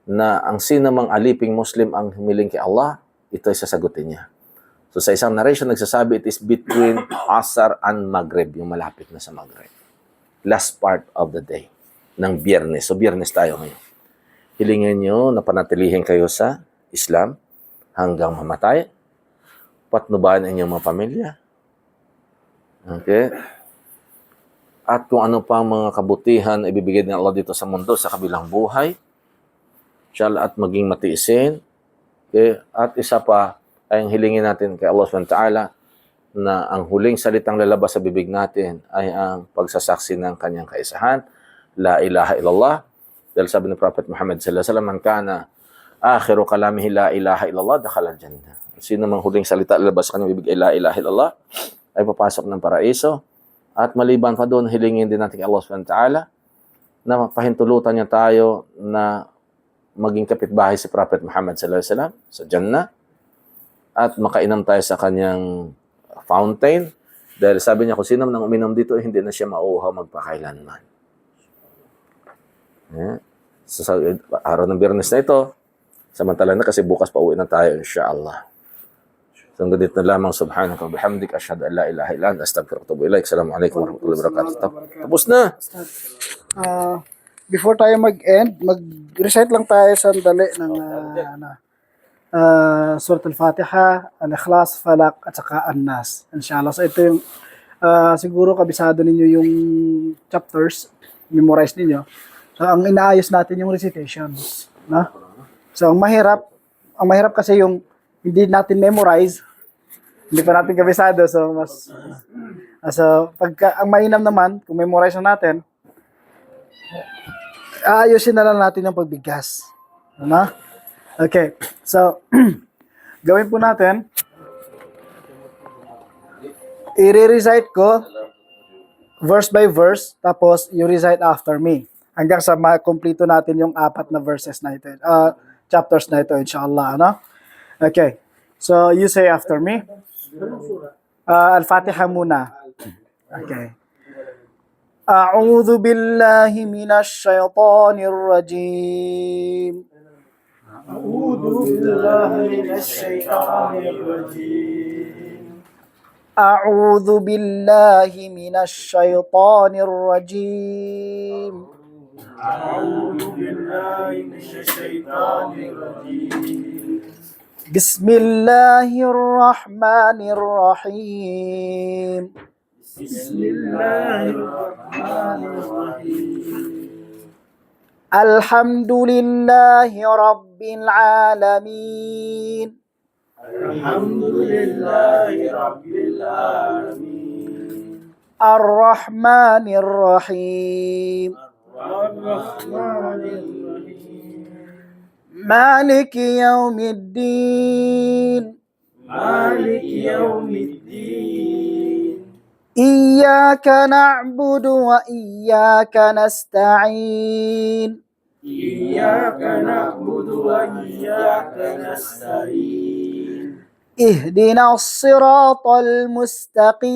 na ang sinamang aliping Muslim ang humiling kay Allah, ito ay sasagutin niya. So sa isang narration nagsasabi, it is between Asar and Maghrib, yung malapit na sa Maghrib. Last part of the day ng Biyernes. So Biyernes tayo ngayon. Hilingin nyo na panatilihin kayo sa Islam hanggang mamatay. Patnubahan ang inyong mga pamilya. Okay? At kung ano pa mga kabutihan ibibigay ng Allah dito sa mundo sa kabilang buhay. Inshallah, at maging matiisin. Okay? At isa pa ay ang hilingin natin kay Allah subhanahu wa ta'ala na ang huling salitang lalabas sa bibig natin ay ang pagsasaksi ng kanyang kaisahan. La ilaha illallah. Dahil sabi ng Prophet Muhammad sallallahu alaihi wasallam, man kana akhiru kalamihi la ilaha illallah dakhala al-jannah. Sino mang huling salita lalabas sa kanyang bibig ay la ilaha illallah ay papasok ng paraiso. At maliban pa doon, hilingin din natin kay Allah subhanahu wa ta'ala na pahintulutan niya tayo na maging kapitbahay si Prophet Muhammad sallallahu alaihi wasallam sa Jannah at makainom tayo sa kanyang fountain dahil sabi niya kung sino nang uminom dito hindi na siya mauuhaw magpakailanman. So, sa araw ng Biyernes na ito, samantala na kasi bukas pa uwi na tayo insyaAllah. So, hanggang dito na lamang, subhanaka wa bihamdik, asyhadu an la ilaha illa anta, astaghfiruka wa atubu ilaik. Assalamualaikum warahmatullahi wabarakatuh. Tapos na. Before tayo mag-end, mag-recite lang tayo sandali ng Surat Al-Fatiha, Al-Ikhlas, Falaq, at saka An-Nas. Inshallah. So ito yung siguro kabisado ninyo yung chapters, memorize ninyo. So ang inaayos natin yung recitations. No? So ang mahirap kasi yung hindi natin memorize, hindi pa natin kabisado. So pagka ang mainam naman, kung memorize na natin, ayusin na lang natin yung pagbigkas. Ano? Okay. So, gawin po natin. I-recite ko verse by verse, tapos you recite after me. Hanggang sa ma-complete natin yung 4 na verses na ito. Chapters na ito, inshallah. Ano? Okay. So, you say after me. Al-Fatiha muna. Okay. أعوذ بالله من الشيطان الرجيم أعوذ بالله من الشيطان الرجيم أعوذ بالله من الشيطان الرجيم أعوذ بالله من الشيطان الرجيم بسم الله الرحمن الرحيم بسم الله الرحمن الرحيم الحمد لله رب العالمين الحمد لله رب العالمين الرحمن الرحيم الرحمن الرحيم مالك يوم الدين مالك يوم الدين إياك نعبد وإياك نستعين إياك نعبد وإياك نستعين اهدنا الصراط المستقيم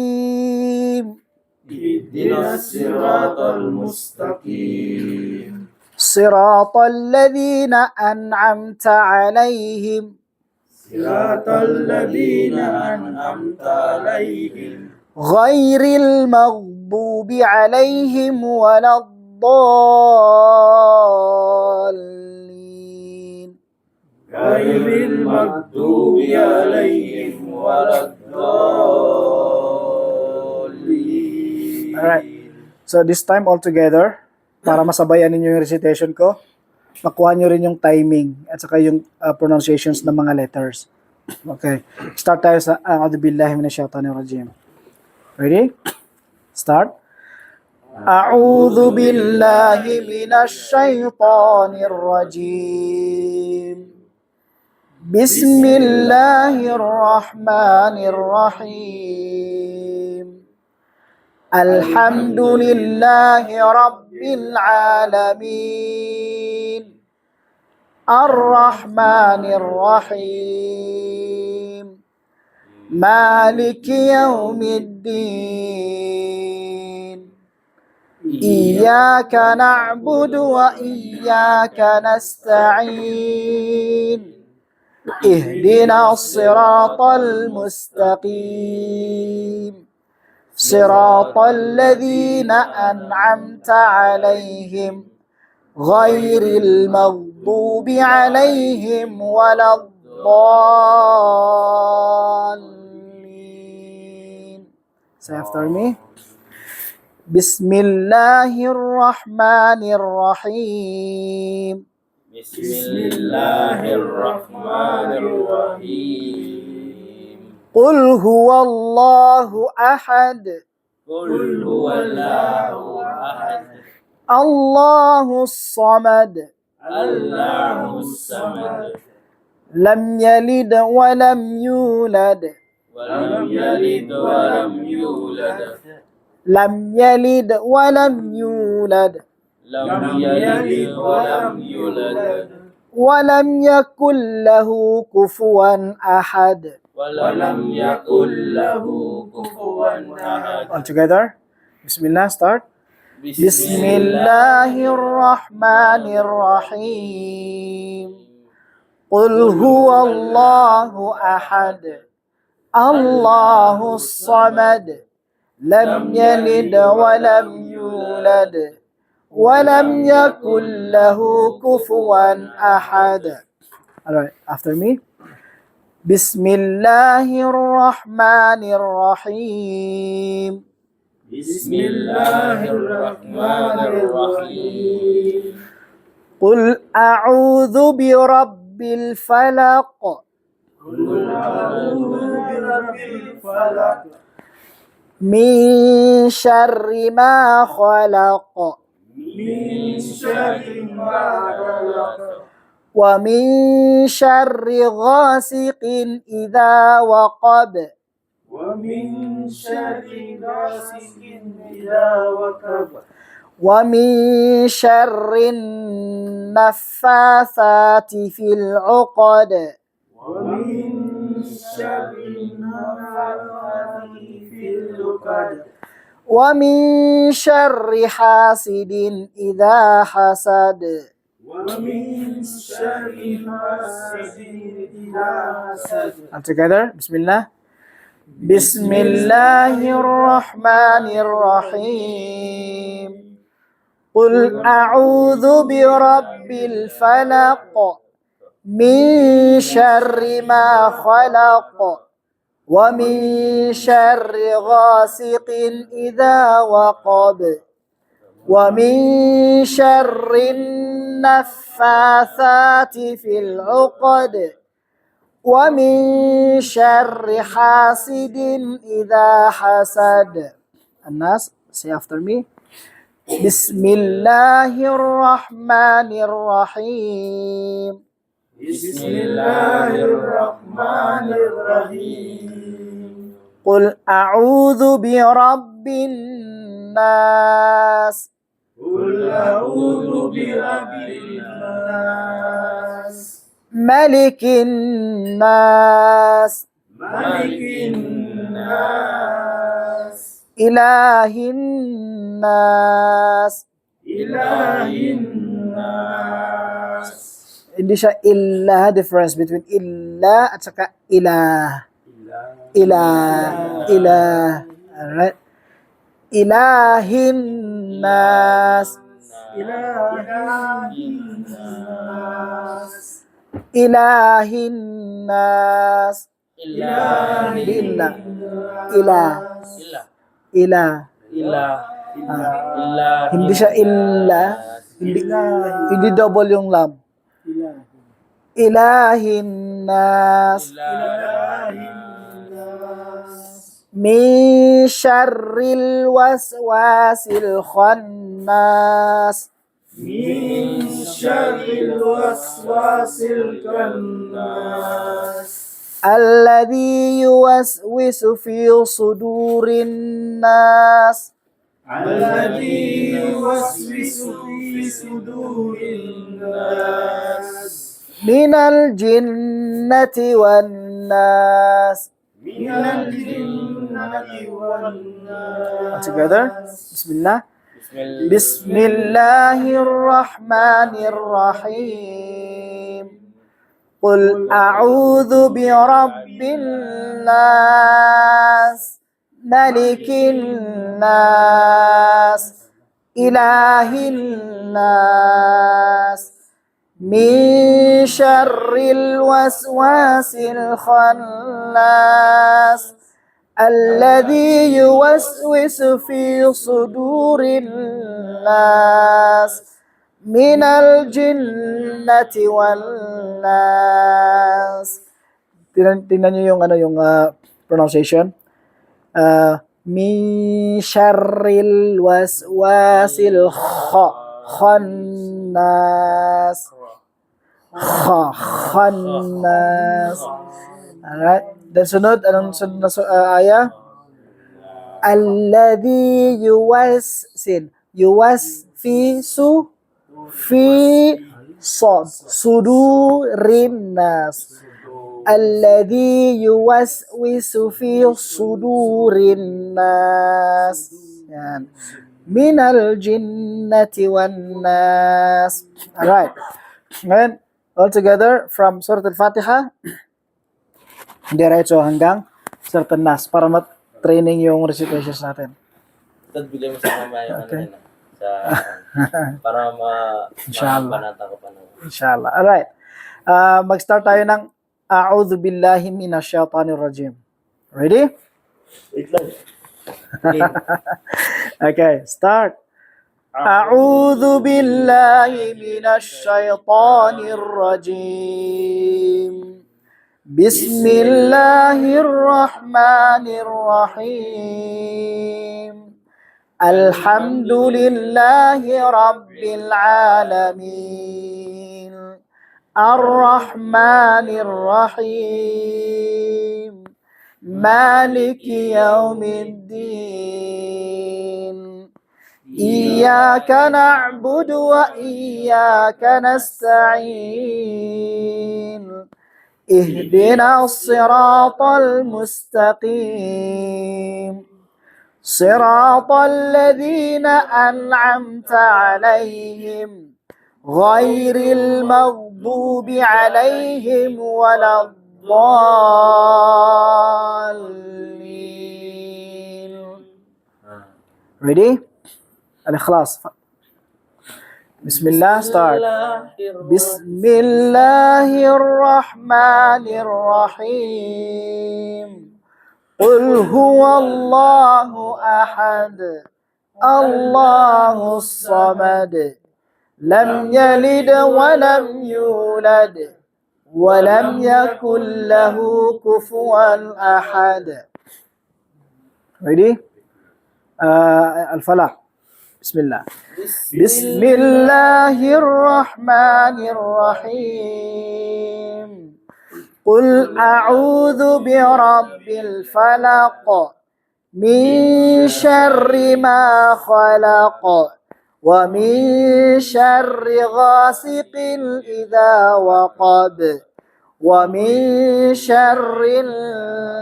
اهدنا الصراط المستقيم صراط الذين أنعمت عليهم صراط الذين أنعمت عليهم غير المغضوب عليهم ولا الضالين غير المغضوب عليهم ولا الضالين. Alright. So this time all together, para masabayan ninyo yung recitation ko, makuha nyo rin yung timing at saka yung pronunciations ng mga letters. Okay. Start tayo sa A'udhu billahi minash shaitanir rajim. Ready? Start. A'udhu billahi minash shaitanir rajim. Bismillahirrahmanirrahim. Alhamdulillahi rabbil alamin. Ar-Rahmanir Rahim. Maliki yawmiddin. Iyyaka na'budu wa iyyaka nasta'in. اهدنا الصراط المستقيم صراط الذين أنعمت عليهم غير المغضوب عليهم ولا الضالين. Say after me. بسم الله الرحمن الرحيم. بسم الله الرحمن الرحيم قل هو الله أحد قل هو الله أحد الله الصمد الله الصمد لم يلد ولم يولد ولم يلد ولم يولد لم يلد ولم يولد لم يلد ولم يولد ولم يكن له كفوا أحد. ولم يكن له كفوا أحد. All together. Bismillah, start. بسم الله الرحمن الرحيم. قل هو الله أحد الله الصمد لم يلد ولم يولد ولم يكن له كفوا أحد. Alright, after me. بسم الله الرحمن الرحيم. بسم الله الرحمن الرحيم قل أعوذ برب الفلق قل أعوذ برب الفلق من شر ما خلق من شر ما خلق ومن شر غاسق إذا وقب ومن شر غاسق إذا وقب ومن شر النفاثات في العقد ومن شر النفاثات في العقد ومن شر حاسد إذا حسد. ومن شر حاسد إذا حسد. All together. Bismillah. بسم الله الرحمن الرحيم. قل أعوذ برب الفلق من شر ما خلق ومن شر غاسق إذا وقب ومن شر النفاثات في العقد ومن شر حاسد إذا حسد. الناس, say after me. بسم الله الرحمن الرحيم. بسم الله الرحمن الرحيم. قل أعوذ برب الناس. قل أعوذ برب الناس. ملك الناس. ملك الناس. إله الناس. إله الناس. Hindi siya illa, difference between illa at saka ilah. Ilah. Alright. Ilahin nas. Ilahin nas. Illa. Hindi siya illa. Hindi double yung lam. Ilahin nas. Min syarril waswasil khannas. من شر الوسواس الخناس. Alladhi yuwaswisu fi sudurin nas. الذي يوسوس في صدور الناس. Minal jinnati wan nas. من الجنة والناس. Together. Bismillah. Bismillahirrahmanirrahim. Qul a'udzu birabbil nas, malikin nas, ilahin nas, min syarril waswasil khannas, alladzi yuwaswisu fi sudurin nas, minal jinnati wan nas. Tingnan niyo yung yung pronunciation. Min syarril waswasil khannas. Khannas. Alright. Dan sunod, anong sunod na ayah? Alladhi yuwasfisu fi sudurin nas. Alladhi yuwaswisu fi sudurin nas. Yan. Minal jinnati wan nas. Alright. Ngayon, all together from Surah Al-Fatiha. Diretso hanggang Surat An-Nas para training yung recitations natin. Tad bigay mo sa mamaya yung Okay. para Inshallah. mapanata ko pa naman. Inshallah. Alright. Mag-start tayo ng A'udhu billahi minasyaitanir rajim. Ready? Wait lang. Okay, start. A'udhu billahi minasyaitanir rajim. Bismillahirrahmanirrahim. Alhamdulillahi rabbil alamin. Ar-Rahmanir Rahim. Maliki yaumiddin. Iyyaka na'budu wa iyyaka nasta'in. اهدنا الصراط المستقيم صراط الذين أنعمت عليهم غير المغضوب عليهم ولا الضالين. Ready? الإخلاص. Bismillah, start. Bismillahirrahmanirrahim. Qul huwallahu ahad. Allahus samad. Lam yalid wa lam yulad. Wa lam yakul lahu kufuwan ahad. Ready? Al-Falah. Bismillah. Bismillahirrahmanirrahim. Qul a'udzu birabbil falaq min syarri ma khalaq wa min syarri ghasiqin idza waqab wa min syarril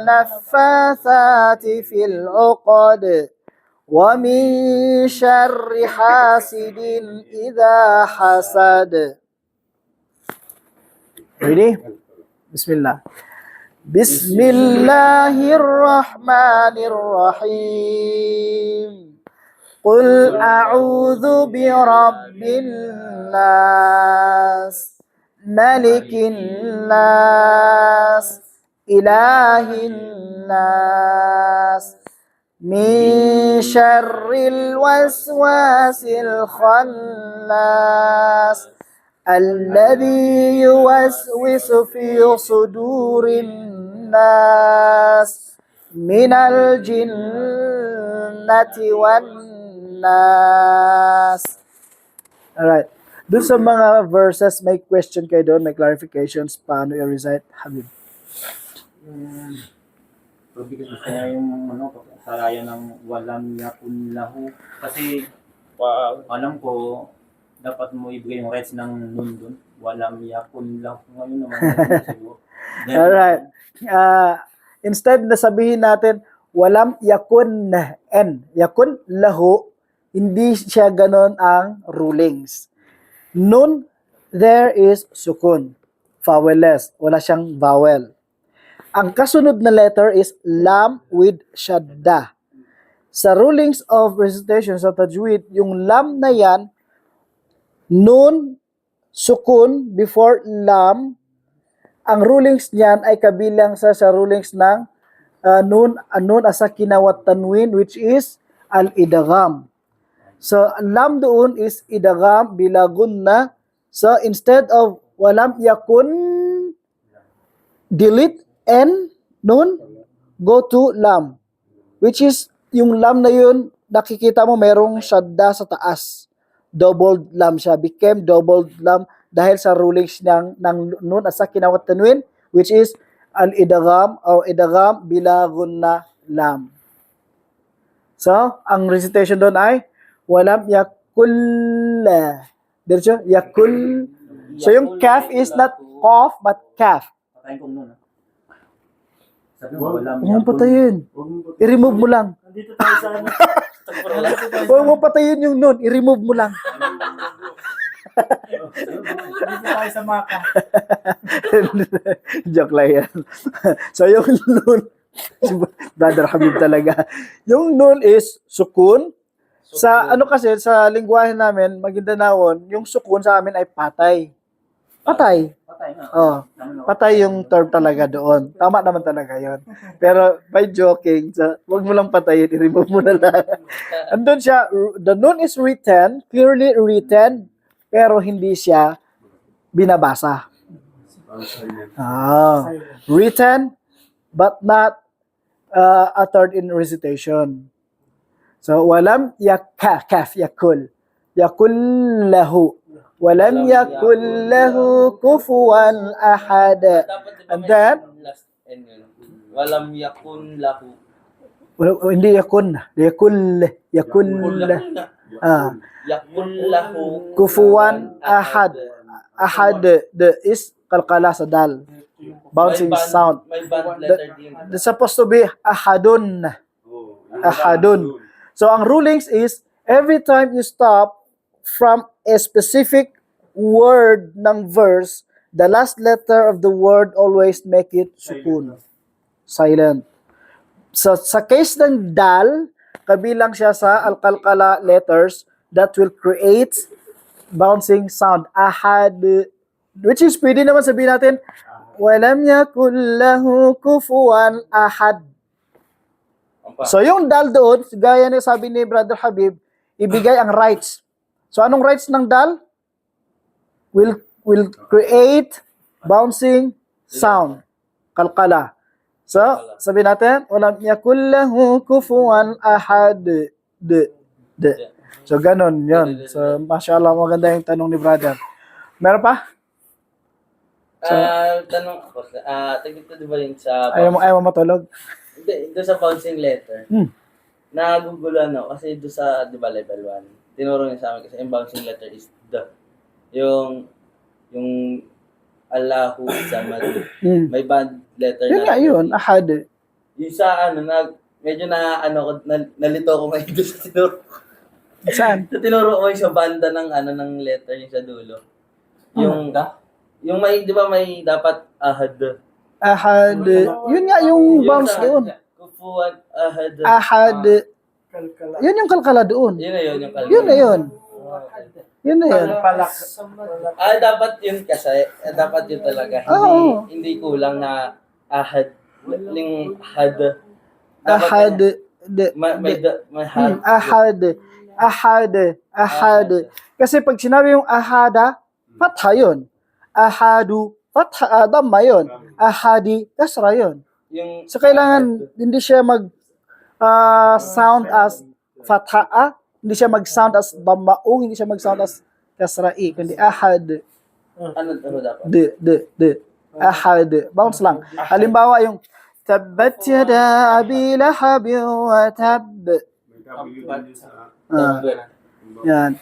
naffatsati fil 'uqad wa min syarri hasidin idza hasad. Ready? Bismillah. Bismillahirrahmanirrahim. Qul a'udzu birabbin nas, malikin nas, ilahin nas, min syarril waswasil khannas, alladzi yuwaswisu fi sudurin nas, minal jinnati wan nas. Alright. Doon sa mga verses, may question kayo doon, may clarifications, paano i-recite, Habib? Because gusto niya yung sarayan ng walam yakun lahu. Kasi alam ko, dapat mo ibigay yung rights ng nun dun. Walam yakun lahu. Ngayon naman siguro. Alright. Instead na sabihin natin, walam yakun yakun lahu, hindi siya ganon ang rulings. Nun, there is sukun. Vowelless. Wala siyang vowel. Ang kasunod na letter is lam with shadda. Sa rulings of recitation sa tajwid, yung lam na yan, nun, sukun, before lam, ang rulings niyan ay kabilang sa rulings ng nun asakina wa tanwin, which is al-idgham. So, lam doon is idgham bila gunna. So, instead of walam yakun, delete and nun, go to lam. Which is, yung lam na yun, nakikita mo merong shadda sa taas. Doubled lam siya. Became doubled lam dahil sa rulings ng nun asakina wa tanwin, which is al-idgham or idgham bila gunna lam. So, ang recitation doon ay walam yakul. Diretso, yakul. So, yung kaf is not qaf, but kaf. Patayin ko nun. Sabi mo, walam Huwag mong patayin. I-remove mo lang. Dito tayo sa ano. Huwag mong patayin yung nun. I-remove mo lang. Dito tayo sa maka. Joke lang yan. So, yung nun, si Brother Habib talaga. Yung nun is sukun. Sa ano kasi, sa lingwahe namin, Maguindanao, yung sukun sa amin ay patay. Patay. Patay na. Oh, patay yung term talaga doon. Tama naman talaga yon. Pero by joking, so, wag mo lang patayin, i-remove mo na lang. Andun siya, the nun is written, clearly written, pero hindi siya binabasa. Written, but not uttered in recitation. So, walam kaf yakul. Yakul lahu. Walam yakul lahu kufuwan ahad. And then, walam yakun lahu. hindi yakun. Yakul. Yakun lahu. Kufuwan ahad. Ahad is kalkala sa dal. Bouncing sound. May band letter din. It's supposed to be ahadun. Ahadun. So, ang rulings is, every time you stop from a specific word ng verse, the last letter of the word always make it sukun. Silent. So, sa case ng dal, kabilang siya sa al-qalqala letters that will create bouncing sound. Ahad. Which is, pwede naman sabihin natin, walam yakul lahu kufuwan ahad. So yung dal doon, gaya na sabi ni Brother Habib, ibigay ang rights. So anong rights ng dal? Will create bouncing sound. Kalkala. So, sabi natin, walam yakul lahu kufuwan ahad. De. So, ganun, yun. So, mashallah, maganda yung tanong ni brother. Meron pa? Tanong ako, tagdito di ba yun sa Ayaw mo matulog? Hindi, doon sa bouncing letter. Hmm. Naguguluhan ako kasi doon sa, di ba, level 1. Tinuro niya sa amin kasi yung bouncing letter is the. Yung Allahu Samad. Hmm. May band letter Yun nga yun, ahad. Yung sa medyo nalito ko ngayon doon sa tinuro. Saan? Sa tinuro ko yung sa banda ng letter yung sa dulo. Yung may, di ba may dapat ahad. Ahad. Yun nga yung bounce doon. Kufuan ahad. Ahad. Yun yung kalkala doon. Yun na yun, yung kalma. Yun na yun. Yun na yun. Dapat yun kasi. Dapat yun talaga. Oo. Hindi kulang na ahad. Ling had. Ahad. May had. Ahad. Kasi pag sinabi yung ahada, fatha yun. Ahadu, fatha, damma yun. Ahadi, kasra yun. Yung So, kailangan hindi siya sound as fatha'a, hindi siya mag-sound as damma'u, hindi siya mag-sound as kasra'i, kundi ahad. ano dapat? De. Ahad. Bounce lang. Halimbawa yung tabbat yada abi lahab wa tab. Yan.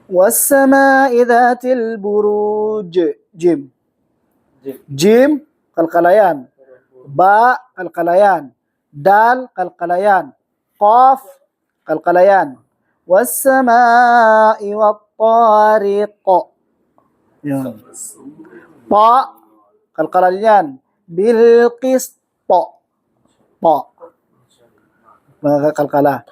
Was-sama'i dhatil buruj. Jim. Jim, kalkalayan. Ba, kalkalayan. Dal, kalkalayan. Qaf, kalkalayan. Was-sama'i wat-tariq. Yan. Pa, kalkalan yan. Bilqis, po. Mga kalkala.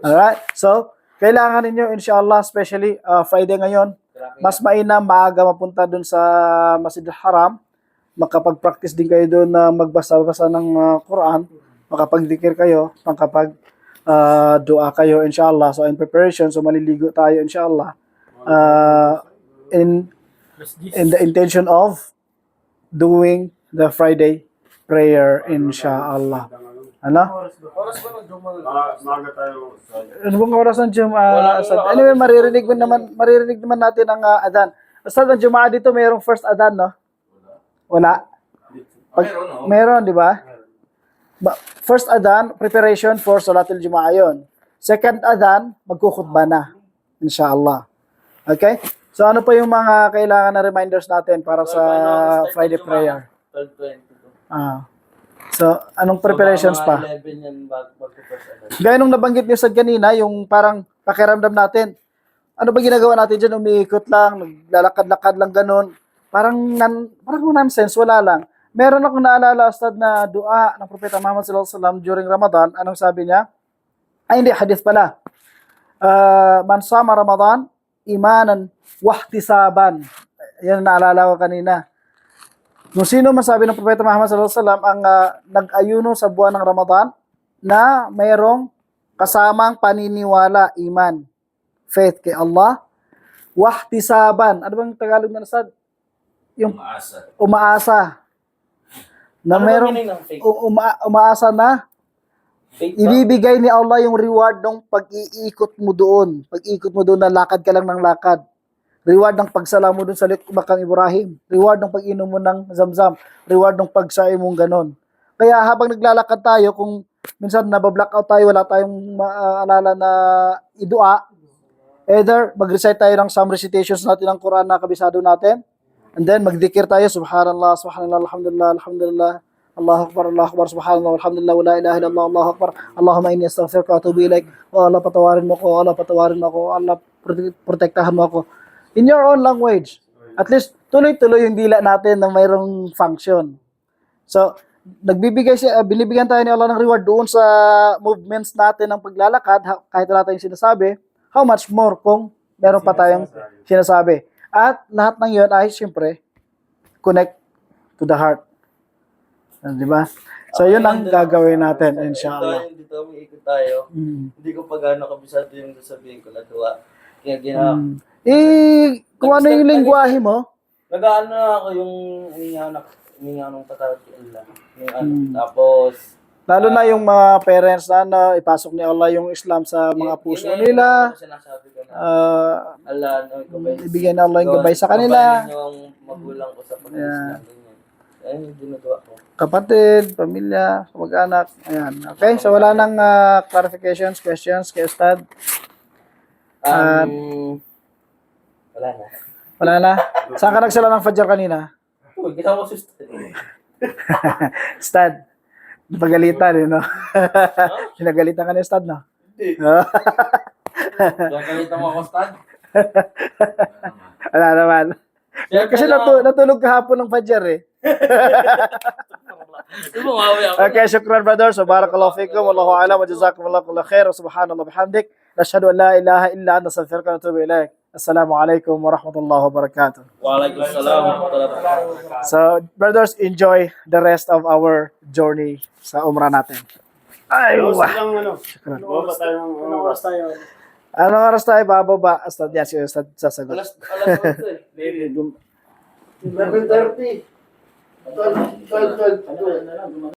Alright? So, kailangan ninyo, inshallah, especially Friday ngayon, mas mainam, maaga mapunta dun sa Masjidil Haram. Makapag-practice din kayo doon na magbasa-basa ng Quran. Makapag-dikir kayo, dua kayo, inshallah. So, in preparation, so maliligo tayo, inshallah. In the intention of doing the Friday prayer, inshallah. Ano? Ano bang oras ng Jum'ah? Anyway, maririnig naman natin ang adhan. Ustad, ang Jum'ah dito mayroong first adhan, no? Wala? Meron, di ba? First adhan, preparation for Salatul Jum'ah yun. Second adhan, magkukhutba na. Inshallah. Okay? So ano pa yung mga kailangan na reminders natin para sa Friday prayer? 12:22. So, anong preparations pa? 11 yan bago-first. Gaya nung nabanggit niyo sa kanina, yung parang pakiramdam natin. Ano ba ginagawa natin dyan? Umiikot lang, naglalakad-lakad lang ganun. Parang nonsense, wala lang. Meron akong naalala, Ustad, na dua ng Propeta Muhammad sallallahu alaihi wasallam during Ramadan. Anong sabi niya? Ay, hindi, hadith pala. Man sama Ramadan, imanan, wahtisaban. Yan ang naalala ko kanina. Kung sino masabi ng Propeta Muhammad sallallahu alaihi wasallam ang nag-ayuno sa buwan ng Ramadan na mayroong kasamang paniniwala, iman, faith kay Allah, wahtisaban. Ano bang Tagalog na nasad? Yung umaasa. Na mayroong umaasa na ibibigay ni Allah yung reward ng pag-iikot mo doon. Pag-iikot mo doon na lakad ka lang ng lakad. Reward ng pagsala mo dun sa Makam Ibrahim. Reward ng pag-inom mo ng Zamzam. Reward ng pagsae mong ganon. Kaya habang naglalakad tayo, kung minsan nabablock out tayo, wala tayong maalala na idua, either mag-recite tayo ng some recitations natin ng Quran na kabisado natin, and then magdikir tayo, subhanallah, subhanallah, alhamdulillah, alhamdulillah, Allahu Akbar, subhanallah, alhamdulillah, wala ilaha illallah, Allahu Akbar, Allahumma inni astaghfiruka wa atubu ilaik, Allah patawarin mo ko, Allah protektahan mo ako. In your own language. At least, tuloy-tuloy yung dila natin na mayroong function. So, binibigyan tayo ni Allah ng reward doon sa movements natin ng paglalakad, kahit wala tayong sinasabi, how much more kung meron pa tayong sinasabi. At lahat ng yun ay, siyempre, connect to the heart. Di ba? So, yun ang gagawin natin, inshallah. Dito umiikot tayo. Mm. Hindi ko pa gaano kabisado yung sasabihin ko na duwa. Kaya ginawa. Kung ano yung lingwahe mo, Nag-ano ako yung hininga ng patawad kay Allah. Yung ano. Mm. Tapos, lalo na yung mga parents na ipasok ni Allah yung Islam sa mga puso nila, sinasabi ko na, ah, Allah, gabay. ibigay na Allah yung gabay sa kanila, Gabayan yung magulang ko sa Yeah. pag-Islam. Ganyan. Ayun yung ginagawa ko. kapatid, pamilya, mag-anak. Ayan. Okay, so wala nang clarifications, questions kay Ustad. Wala na. Wala na. Saan ka nagsala ng Fajr kanina? Uy, ginawa ko sister. Ustad. Napagalitan no? Kinagalitan ka ni Ustad, no? Hindi. Gagalitan mo ako, Stan. Wala naman. Kasi natulog kahapon ng Fajr eh. Okay, syukran brother. So barakallahu fikum. Wallahu a'lam wa jazakumullahu kullu khair. Subhanallah bihamdik. Nashhadu an la ilaha illa anta astaghfiruka wa atubu ilaik. Assalamualaikum warahmatullahi wabarakatuh. Waalaikumsalam warahmatullahi wabarakatuh. So, brothers, enjoy the rest of our journey sa umrah natin. Ay, wah. Syukran. Anong oras tayo? Anong oras tayo bababa? Ustad yan, si Ustad sasagot. Alas 11 eh. 11:30. 12.